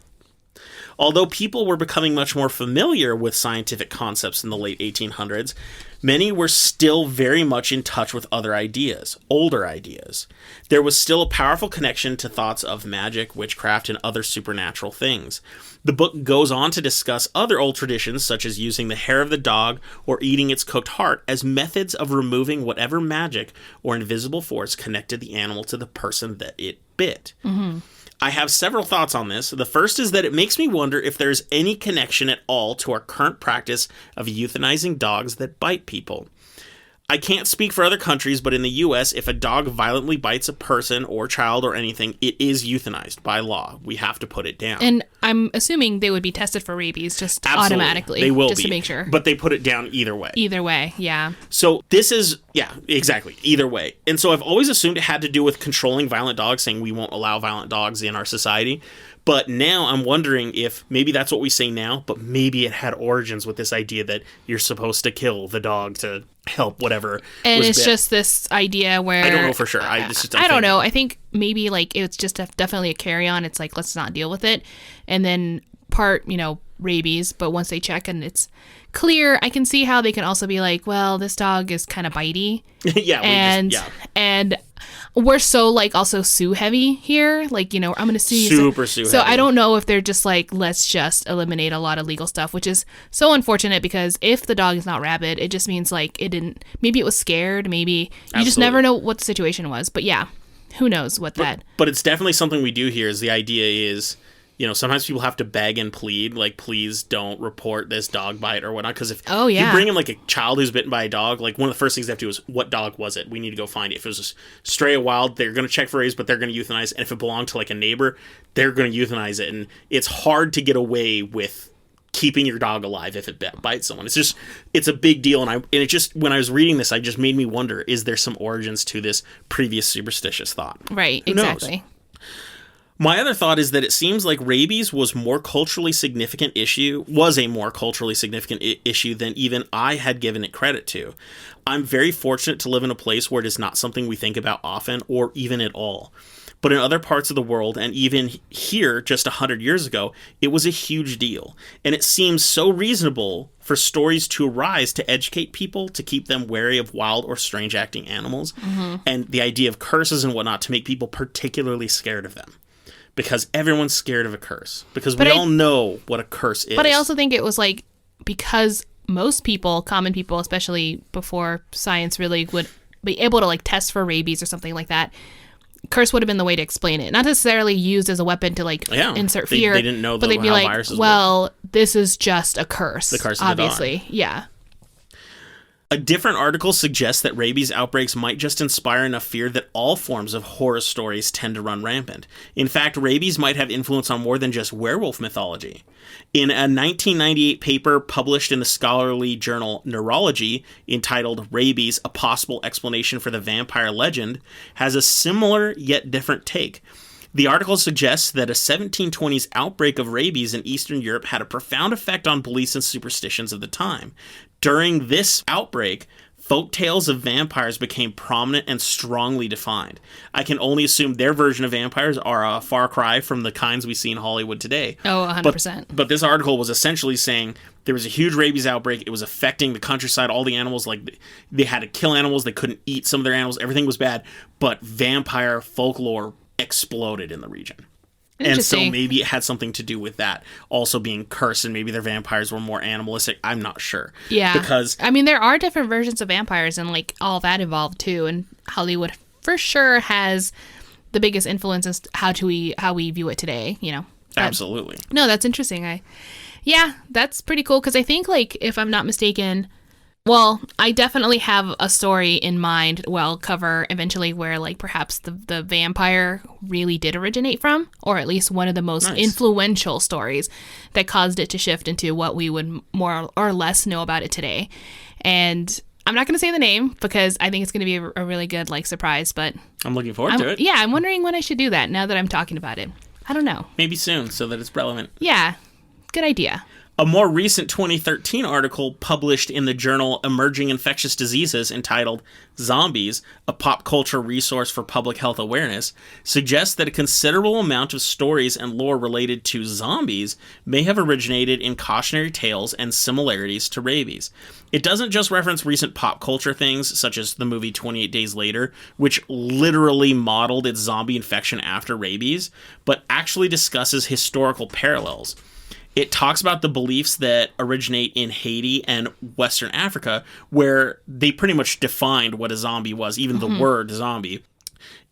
Although people were becoming much more familiar with scientific concepts in the late 1800s, many were still very much in touch with other ideas, older ideas. There was still a powerful connection to thoughts of magic, witchcraft, and other supernatural things. The book goes on to discuss other old traditions, such as using the hair of the dog or eating its cooked heart, as methods of removing whatever magic or invisible force connected the animal to the person that it bit. I have several thoughts on this. The first is that it makes me wonder if there's any connection at all to our current practice of euthanizing dogs that bite people. I can't speak for other countries, but in the U.S., if a dog violently bites a person or child or anything, it is euthanized by law. We have to put it down. And I'm assuming they would be tested for rabies just Absolutely. automatically. They will just be, to make sure. But they put it down either way. Either way, yeah. So this is, yeah, exactly, either way. And so I've always assumed it had to do with controlling violent dogs, saying we won't allow violent dogs in our society. But now I'm wondering if maybe that's what we say now, but maybe it had origins with this idea that you're supposed to kill the dog to help whatever. And was it's bit. just this idea where I don't know for sure. I don't know. I think maybe like it's just definitely a carry on. It's like, let's not deal with it. And then part, rabies. But once they check and it's clear, I can see how they can also be like, well, this dog is kind of bitey. Yeah. And we're so like also sue heavy here. Like, I'm going to sue you. Super sue heavy. So I don't know if they're just like, let's just eliminate a lot of legal stuff, which is so unfortunate because if the dog is not rabid, it just means like maybe it was scared. Maybe you just never know what the situation was. But yeah, who knows what that. But it's definitely something we do here is the idea is, sometimes people have to beg and plead, like, please don't report this dog bite or whatnot. Because if you bring in, like, a child who's bitten by a dog, like, one of the first things they have to do is, what dog was it? We need to go find it. If it was a stray or wild, they're going to check for rabies, but they're going to euthanize. And if it belonged to, like, a neighbor, they're going to euthanize it. And it's hard to get away with keeping your dog alive if it bites someone. It's a big deal. And it just, when I was reading this, I just made me wonder, is there some origins to this previous superstitious thought? Right, Who exactly. knows? My other thought is that it seems like rabies was a more culturally significant issue than even I had given it credit to. I'm very fortunate to live in a place where it is not something we think about often or even at all. But in other parts of the world, and even here just 100 years ago, it was a huge deal. And it seems so reasonable for stories to arise to educate people, to keep them wary of wild or strange acting animals, and the idea of curses and whatnot to make people particularly scared of them. Because everyone's scared of a curse. Because we all know what a curse is. But I also think it was like, because most people, common people, especially before science really would be able to like test for rabies or something like that, curse would have been the way to explain it. Not necessarily used as a weapon to like insert fear. They didn't know but they'd be like, well, this is just a curse. The curse of obviously. The dawn. Yeah. A different article suggests that rabies outbreaks might just inspire enough fear that all forms of horror stories tend to run rampant. In fact, rabies might have influence on more than just werewolf mythology. In a 1998 paper published in the scholarly journal Neurology, entitled Rabies, A Possible Explanation for the Vampire Legend, has a similar yet different take. The article suggests that a 1720s outbreak of rabies in Eastern Europe had a profound effect on beliefs and superstitions of the time. During this outbreak, folk tales of vampires became prominent and strongly defined. I can only assume their version of vampires are a far cry from the kinds we see in Hollywood today. Oh, 100%. But this article was essentially saying there was a huge rabies outbreak. It was affecting the countryside, all the animals. Like, they had to kill animals. They couldn't eat some of their animals. Everything was bad. But vampire folklore exploded in the region. And so maybe it had something to do with that also being cursed, and maybe their vampires were more animalistic. I'm not sure. Yeah. Because I mean, there are different versions of vampires, and like all that evolved too. And Hollywood for sure has the biggest influence as how we view it today, you know. Absolutely. No, that's interesting. Yeah, that's pretty cool, because I think, like, if I'm not mistaken, well, I definitely have a story in mind I'll cover eventually where, like, perhaps the vampire really did originate from, or at least one of the most influential stories that caused it to shift into what we would more or less know about it today. And I'm not going to say the name because I think it's going to be a really good, like, surprise, but I'm looking forward to it. Yeah, I'm wondering when I should do that now that I'm talking about it. I don't know. Maybe soon, so that it's relevant. Yeah, good idea. A more recent 2013 article published in the journal Emerging Infectious Diseases entitled Zombies, a pop culture resource for public health awareness, suggests that a considerable amount of stories and lore related to zombies may have originated in cautionary tales and similarities to rabies. It doesn't just reference recent pop culture things, such as the movie 28 Days Later, which literally modeled its zombie infection after rabies, but actually discusses historical parallels. It talks about the beliefs that originate in Haiti and Western Africa, where they pretty much defined what a zombie was, even the word zombie.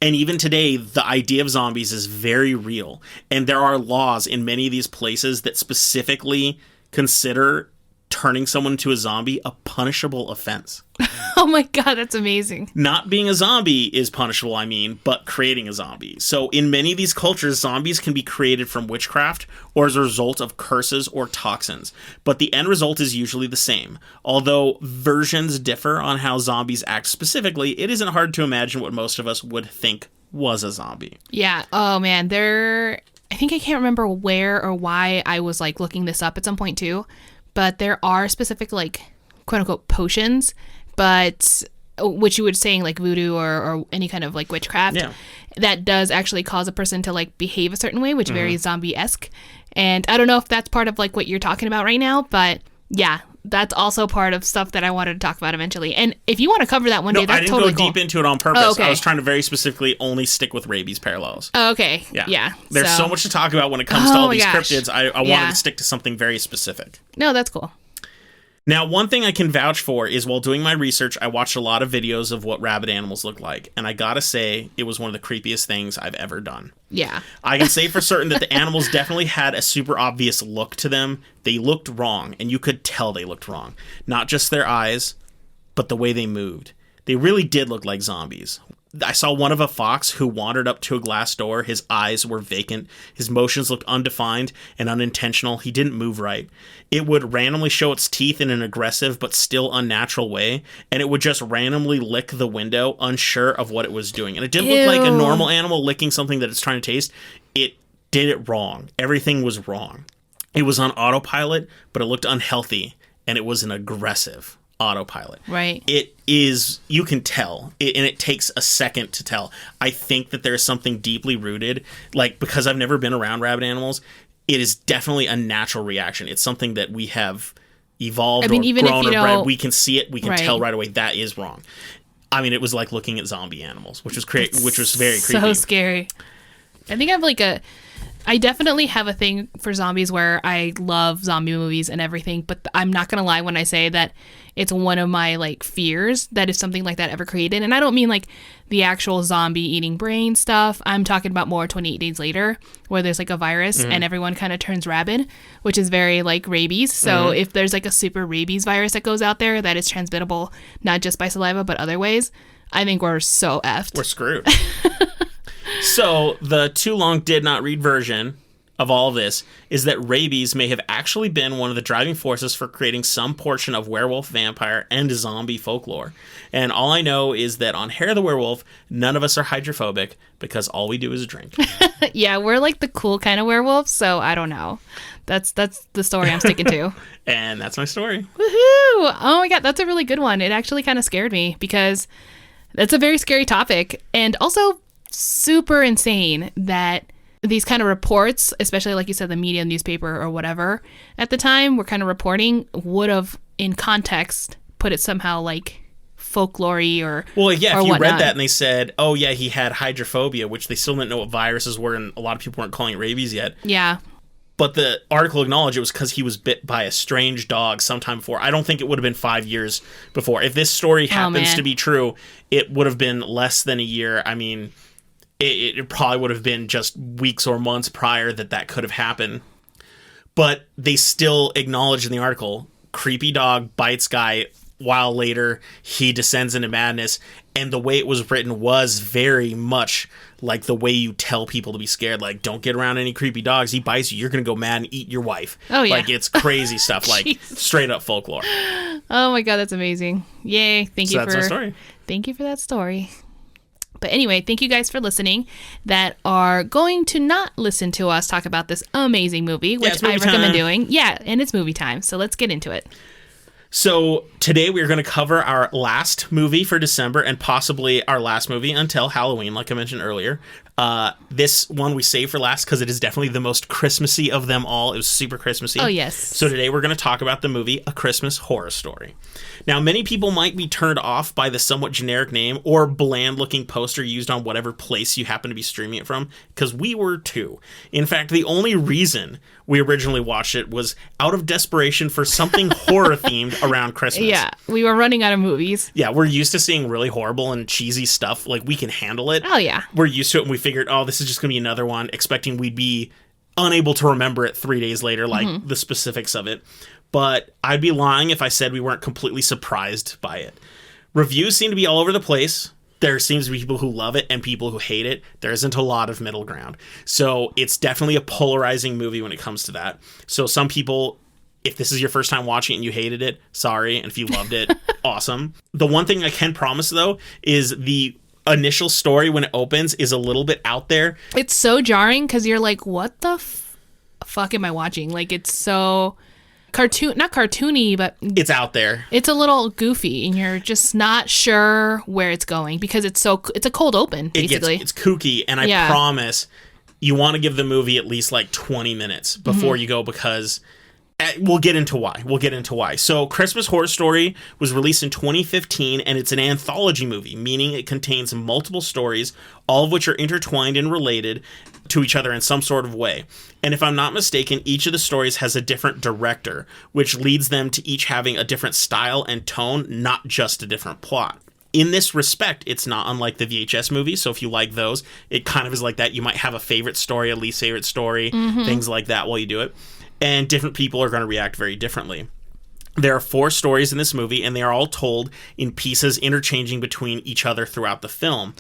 And even today, the idea of zombies is very real. And there are laws in many of these places that specifically consider turning someone into a zombie a punishable offense. Oh my God, that's amazing. Not being a zombie is punishable, but creating a zombie. So in many of these cultures, zombies can be created from witchcraft or as a result of curses or toxins. But the end result is usually the same. Although versions differ on how zombies act specifically, it isn't hard to imagine what most of us would think was a zombie. Yeah. Oh man, I think I can't remember where or why I was like looking this up at some point too. But there are specific, like, quote-unquote potions, but which you would saying like voodoo or any kind of like witchcraft that does actually cause a person to like behave a certain way, which very zombie-esque. And I don't know if that's part of like what you're talking about right now, but yeah, that's also part of stuff that I wanted to talk about eventually. And if you want to cover that one day, that's totally cool. I didn't go deep into it on purpose. Oh, okay. I was trying to very specifically only stick with rabies parallels. Oh, okay. Yeah. There's so much to talk about when it comes to all these cryptids. I wanted to stick to something very specific. No, that's cool. Now, one thing I can vouch for is while doing my research, I watched a lot of videos of what rabid animals look like. And I gotta say, it was one of the creepiest things I've ever done. Yeah. I can say for certain that the animals definitely had a super obvious look to them. They looked wrong, and you could tell they looked wrong. Not just their eyes, but the way they moved. They really did look like zombies. I saw one of a fox who wandered up to a glass door. His eyes were vacant. His motions looked undefined and unintentional. He didn't move right. It would randomly show its teeth in an aggressive but still unnatural way, and it would just randomly lick the window, unsure of what it was doing. And it didn't look like a normal animal licking something that it's trying to taste. it did it wrong. Everything was wrong. It was on autopilot, but it looked unhealthy, and it was an aggressive autopilot. Right. It is, you can tell, and it takes a second to tell. I think that there's something deeply rooted, like, because I've never been around rabid animals, it is definitely a natural reaction. It's something that we have evolved or grown or bred. We can see it. We can tell right away that is wrong. I mean, it was like looking at zombie animals, which was very creepy. So scary. I think I definitely have a thing for zombies where I love zombie movies and everything, but I'm not going to lie when I say that it's one of my like fears that if something like that ever created. And I don't mean like the actual zombie eating brain stuff. I'm talking about more 28 Days Later, where there's like a virus and everyone kind of turns rabid, which is very like rabies. So if there's like a super rabies virus that goes out there that is transmittable, not just by saliva, but other ways, I think we're so effed. We're screwed. So, the too long did not read version of all of this is that rabies may have actually been one of the driving forces for creating some portion of werewolf, vampire, and zombie folklore. And all I know is that on Hair of the Werewolf, none of us are hydrophobic because all we do is drink. Yeah, we're like the cool kind of werewolves, so I don't know. That's the story I'm sticking to. And that's my story. Woohoo! Oh my god, that's a really good one. It actually kind of scared me because that's a very scary topic. And also super insane that these kind of reports, especially like you said, the media, newspaper or whatever at the time were kind of reporting, would have in context put it somehow like folklore-y or well, yeah, or if you whatnot. read that and they said, oh yeah, he had hydrophobia, which they still didn't know what viruses were, and a lot of people weren't calling it rabies yet. Yeah. But the article acknowledged it was because he was bit by a strange dog sometime before. I don't think it would have been 5 years before. If this story happens to be true, it would have been less than a year. I mean, it probably would have been just weeks or months prior that could have happened. But they still acknowledge in the article, creepy dog bites guy, while later he descends into madness. And the way it was written was very much like the way you tell people to be scared. Like, don't get around any creepy dogs. He bites you, you're going to go mad and eat your wife. Oh, yeah. Like, it's crazy stuff. Like, straight up folklore. Oh, my God, that's amazing. Yay. Thank you that's my story. Thank you for that story. But anyway, thank you guys for listening that are going to not listen to us talk about this amazing movie, which I recommend doing. Yeah, and it's movie time. So let's get into it. So today we're going to cover our last movie for December and possibly our last movie until Halloween, like I mentioned earlier. This one we saved for last because it is definitely the most Christmassy of them all. It was super Christmassy. Oh, yes. So today we're going to talk about the movie A Christmas Horror Story. Now, many people might be turned off by the somewhat generic name or bland-looking poster used on whatever place you happen to be streaming it from, because we were too. In fact, the only reason we originally watched it was out of desperation for something horror-themed around Christmas. Yeah, we were running out of movies. Yeah, we're used to seeing really horrible and cheesy stuff. Like, we can handle it. Oh, yeah. We're used to it, and we figured, oh, this is just going to be another one, expecting we'd be unable to remember it 3 days later, like the specifics of it. But I'd be lying if I said we weren't completely surprised by it. Reviews seem to be all over the place. There seems to be people who love it and people who hate it. There isn't a lot of middle ground. So it's definitely a polarizing movie when it comes to that. So some people, if this is your first time watching it and you hated it, sorry. And if you loved it, awesome. The one thing I can promise, though, is the initial story when it opens is a little bit out there. It's so jarring because you're like, what the fuck am I watching? Like, it's so not cartoony, but it's out there. It's a little goofy and you're just not sure where it's going because it's a cold open, basically. It's kooky, and I promise you want to give the movie at least like 20 minutes before you go, because we'll get into why. So Christmas Horror Story was released in 2015, and it's an anthology movie, meaning it contains multiple stories, all of which are intertwined and related to each other in some sort of way. And if I'm not mistaken, each of the stories has a different director, which leads them to each having a different style and tone, not just a different plot. In this respect, it's not unlike the VHS movies, so if you like those, it kind of is like that. You might have a favorite story, a least favorite story, things like that while you do it. And different people are going to react very differently. There are 4 stories in this movie, and they are all told in pieces interchanging between each other throughout the film.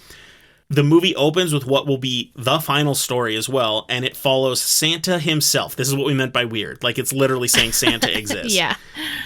The movie opens with what will be the final story as well, and it follows Santa himself. This is what we meant by weird. Like, it's literally saying Santa exists. Yeah.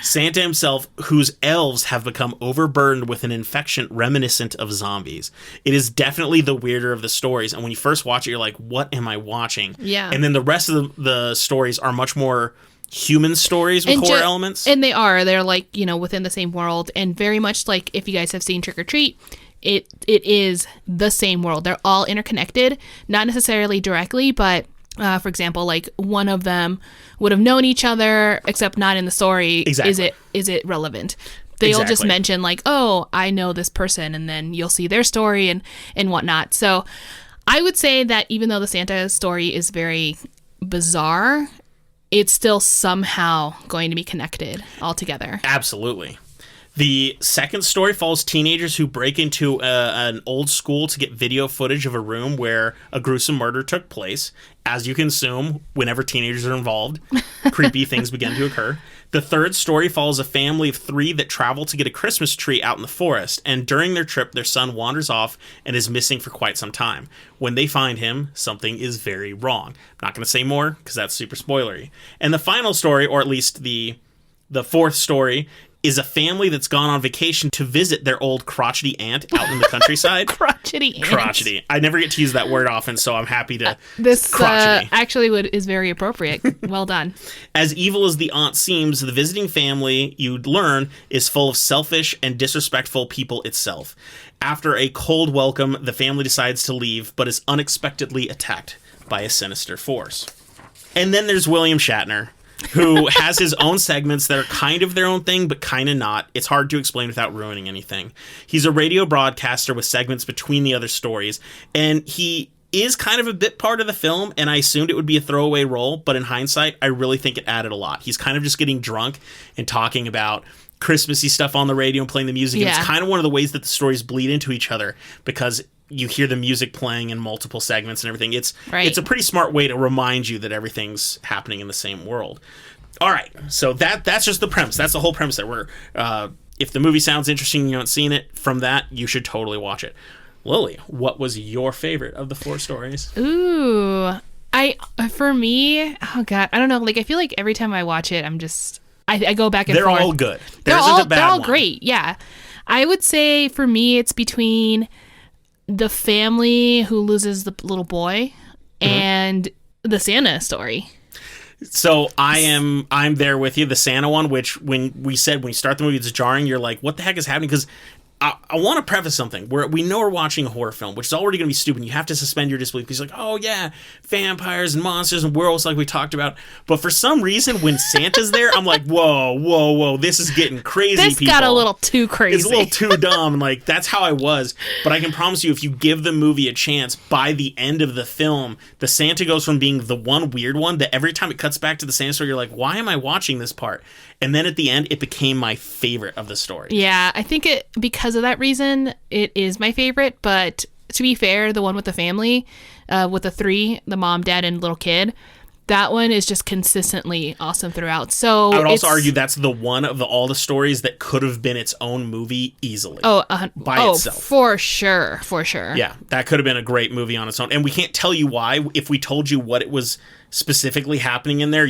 Santa himself, whose elves have become overburdened with an infection reminiscent of zombies. It is definitely the weirder of the stories, and when you first watch it, you're like, what am I watching? Yeah. And then the rest of the stories are much more human stories with horror elements. And they're like, within the same world, and very much like if you guys have seen Trick or Treat, it is the same world. They're all interconnected, not necessarily directly, but for example, like one of them would have known each other, except not in the story. Exactly. Is it relevant? They'll just mention like, oh, I know this person, and then you'll see their story and whatnot. So I would say that even though the Santa story is very bizarre, it's still somehow going to be connected all together. Absolutely. The second story follows teenagers who break into an old school to get video footage of a room where a gruesome murder took place. As you can assume, whenever teenagers are involved, creepy things begin to occur. The third story follows a family of 3 that travel to get a Christmas tree out in the forest, and during their trip, their son wanders off and is missing for quite some time. When they find him, something is very wrong. I'm not going to say more, because that's super spoilery. And the final story, or at least the fourth story, is a family that's gone on vacation to visit their old crotchety aunt out in the countryside. Crotchety aunt. Crotchety. I never get to use that word often, so I'm happy to. This actually is very appropriate. Well done. As evil as the aunt seems, the visiting family, you'd learn, is full of selfish and disrespectful people itself. After a cold welcome, the family decides to leave, but is unexpectedly attacked by a sinister force. And then there's William Shatner, who has his own segments that are kind of their own thing, but kind of not. It's hard to explain without ruining anything. He's a radio broadcaster with segments between the other stories, and he is kind of a bit part of the film, and I assumed it would be a throwaway role, but in hindsight, I really think it added a lot. He's kind of just getting drunk and talking about Christmassy stuff on the radio and playing the music, and it's kind of one of the ways that the stories bleed into each other, because you hear the music playing in multiple segments and everything. It's a pretty smart way to remind you that everything's happening in the same world. All right, so that's just the premise. That's the whole premise there. If the movie sounds interesting and you haven't seen it, from that, you should totally watch it. Lily, what was your favorite of the 4 stories? Ooh, for me, oh God, I don't know. Like, I feel like every time I watch it, I go back and forth. They're all good. They're all great, yeah. I would say for me, it's between the family who loses the little boy and the Santa story. So I'm there with you. The Santa one, which when we start the movie, it's jarring. You're like, what the heck is happening? Because I want to preface something where we know we're watching a horror film, which is already going to be stupid. You have to suspend your disbelief because you're like, oh yeah, vampires and monsters and werewolves like we talked about. But for some reason, when Santa's there, I'm like, whoa, this is getting crazy. This people. Got a little too crazy. It's a little too dumb. Like, that's how I was. But I can promise you, if you give the movie a chance, by the end of the film, the Santa goes from being the one weird one that every time it cuts back to the Santa story, you're like, why am I watching this part? And then at the end, it became my favorite of the story. Yeah, I think because of that reason, it is my favorite. But to be fair, the one with the family, with the 3, the mom, dad, and little kid, that one is just consistently awesome throughout. So I would also argue that's the one of all the stories that could have been its own movie easily. By itself. For sure. Yeah, that could have been a great movie on its own. And we can't tell you why. If we told you what it was specifically happening in there,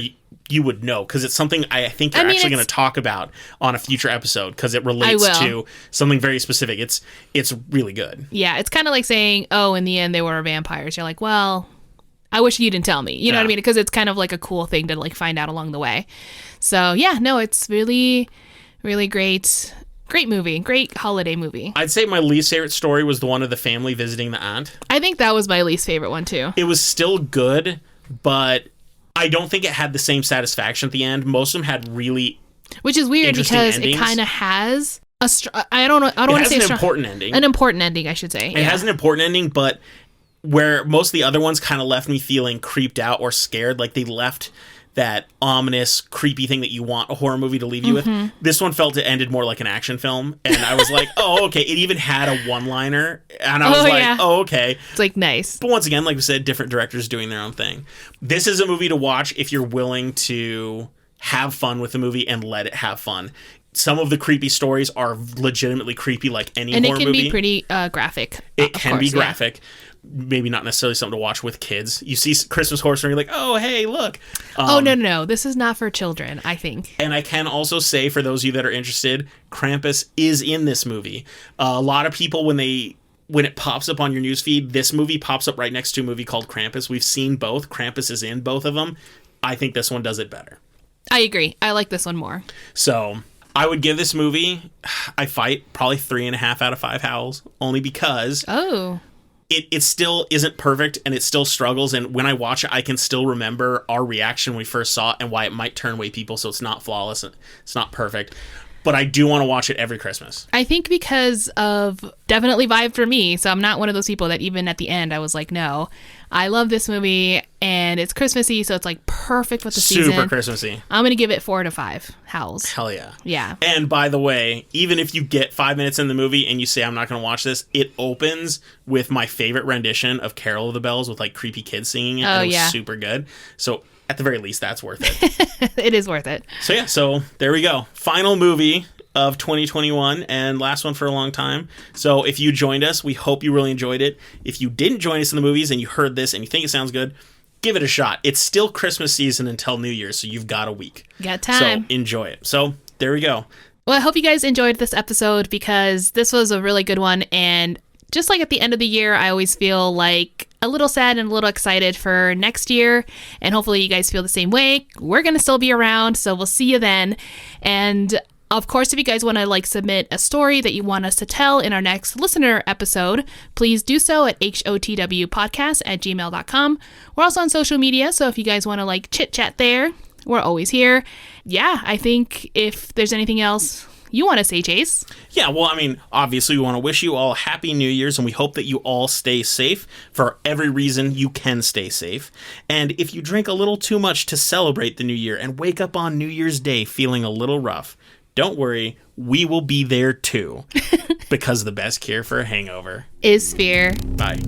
you would know, because it's something I think you're actually going to talk about on a future episode, because it relates to something very specific. It's really good. Yeah, it's kind of like saying, oh, in the end they were vampires. You're like, well, I wish you didn't tell me. You know what I mean? Because it's kind of like a cool thing to like find out along the way. So yeah, no, it's really, really great. Great movie. Great holiday movie. I'd say my least favorite story was the one of the family visiting the aunt. I think that was my least favorite one too. It was still good, but I don't think it had the same satisfaction at the end. Most of them had really Which is weird because endings. It kind of has I don't want to say an important ending. An important ending, I should say. It has an important ending, but where most of the other ones kind of left me feeling creeped out or scared, like they left that ominous, creepy thing that you want a horror movie to leave you with. This one felt it ended more like an action film, and I was like, oh, okay. It even had a one-liner, and I was like, oh, okay. It's like nice. But once again, like we said, different directors doing their own thing. This is a movie to watch if you're willing to have fun with the movie and let it have fun. some of the creepy stories are legitimately creepy, like any and horror movie. And it can be pretty graphic. It can be graphic. Yeah. Maybe not necessarily something to watch with kids. You see Christmas Horror Story, you're like, oh, hey, look. No. This is not for children, I think. And I can also say, for those of you that are interested, Krampus is in this movie. A lot of people, when it pops up on your newsfeed, this movie pops up right next to a movie called Krampus. We've seen both. Krampus is in both of them. I think this one does it better. I agree. I like this one more. So I would give this movie, I fight, probably 3.5 out of 5 howls, only because... Oh. It still isn't perfect, and it still struggles, and when I watch it, I can still remember our reaction when we first saw it and why it might turn away people, so it's not flawless, it's not perfect. But I do want to watch it every Christmas. I think because of definitely vibe for me, so I'm not one of those people that even at the end I was like, no. I love this movie, and it's Christmassy, so it's like perfect with the season. Super Christmassy. I'm going to give it 4 to 5 howls. Hell yeah. Yeah. And by the way, even if you get 5 minutes in the movie and you say, I'm not going to watch this, it opens with my favorite rendition of Carol of the Bells with like creepy kids singing it. Oh, and it was yeah. super good. So at the very least, that's worth it. It is worth it. So yeah, so there we go. Final movie of 2021 and last one for a long time. So if you joined us, we hope you really enjoyed it. If you didn't join us in the movies and you heard this and you think it sounds good, give it a shot. It's still Christmas season until New Year's, so you've got a week. Got time. So enjoy it. So there we go. Well, I hope you guys enjoyed this episode because this was a really good one. And just like at the end of the year, I always feel like a little sad and a little excited for next year. And hopefully you guys feel the same way. We're going to still be around, so we'll see you then. And of course, if you guys want to submit a story that you want us to tell in our next listener episode, please do so at hotwpodcast@gmail.com. We're also on social media, so if you guys want to chit chat there, we're always here. Yeah, I think if there's anything else you want to say, Chase. Yeah, well, I mean, obviously we want to wish you all Happy New Year's, and we hope that you all stay safe for every reason you can stay safe. And if you drink a little too much to celebrate the new year and wake up on New Year's Day feeling a little rough, don't worry, we will be there too. Because the best cure for a hangover is fear. Bye.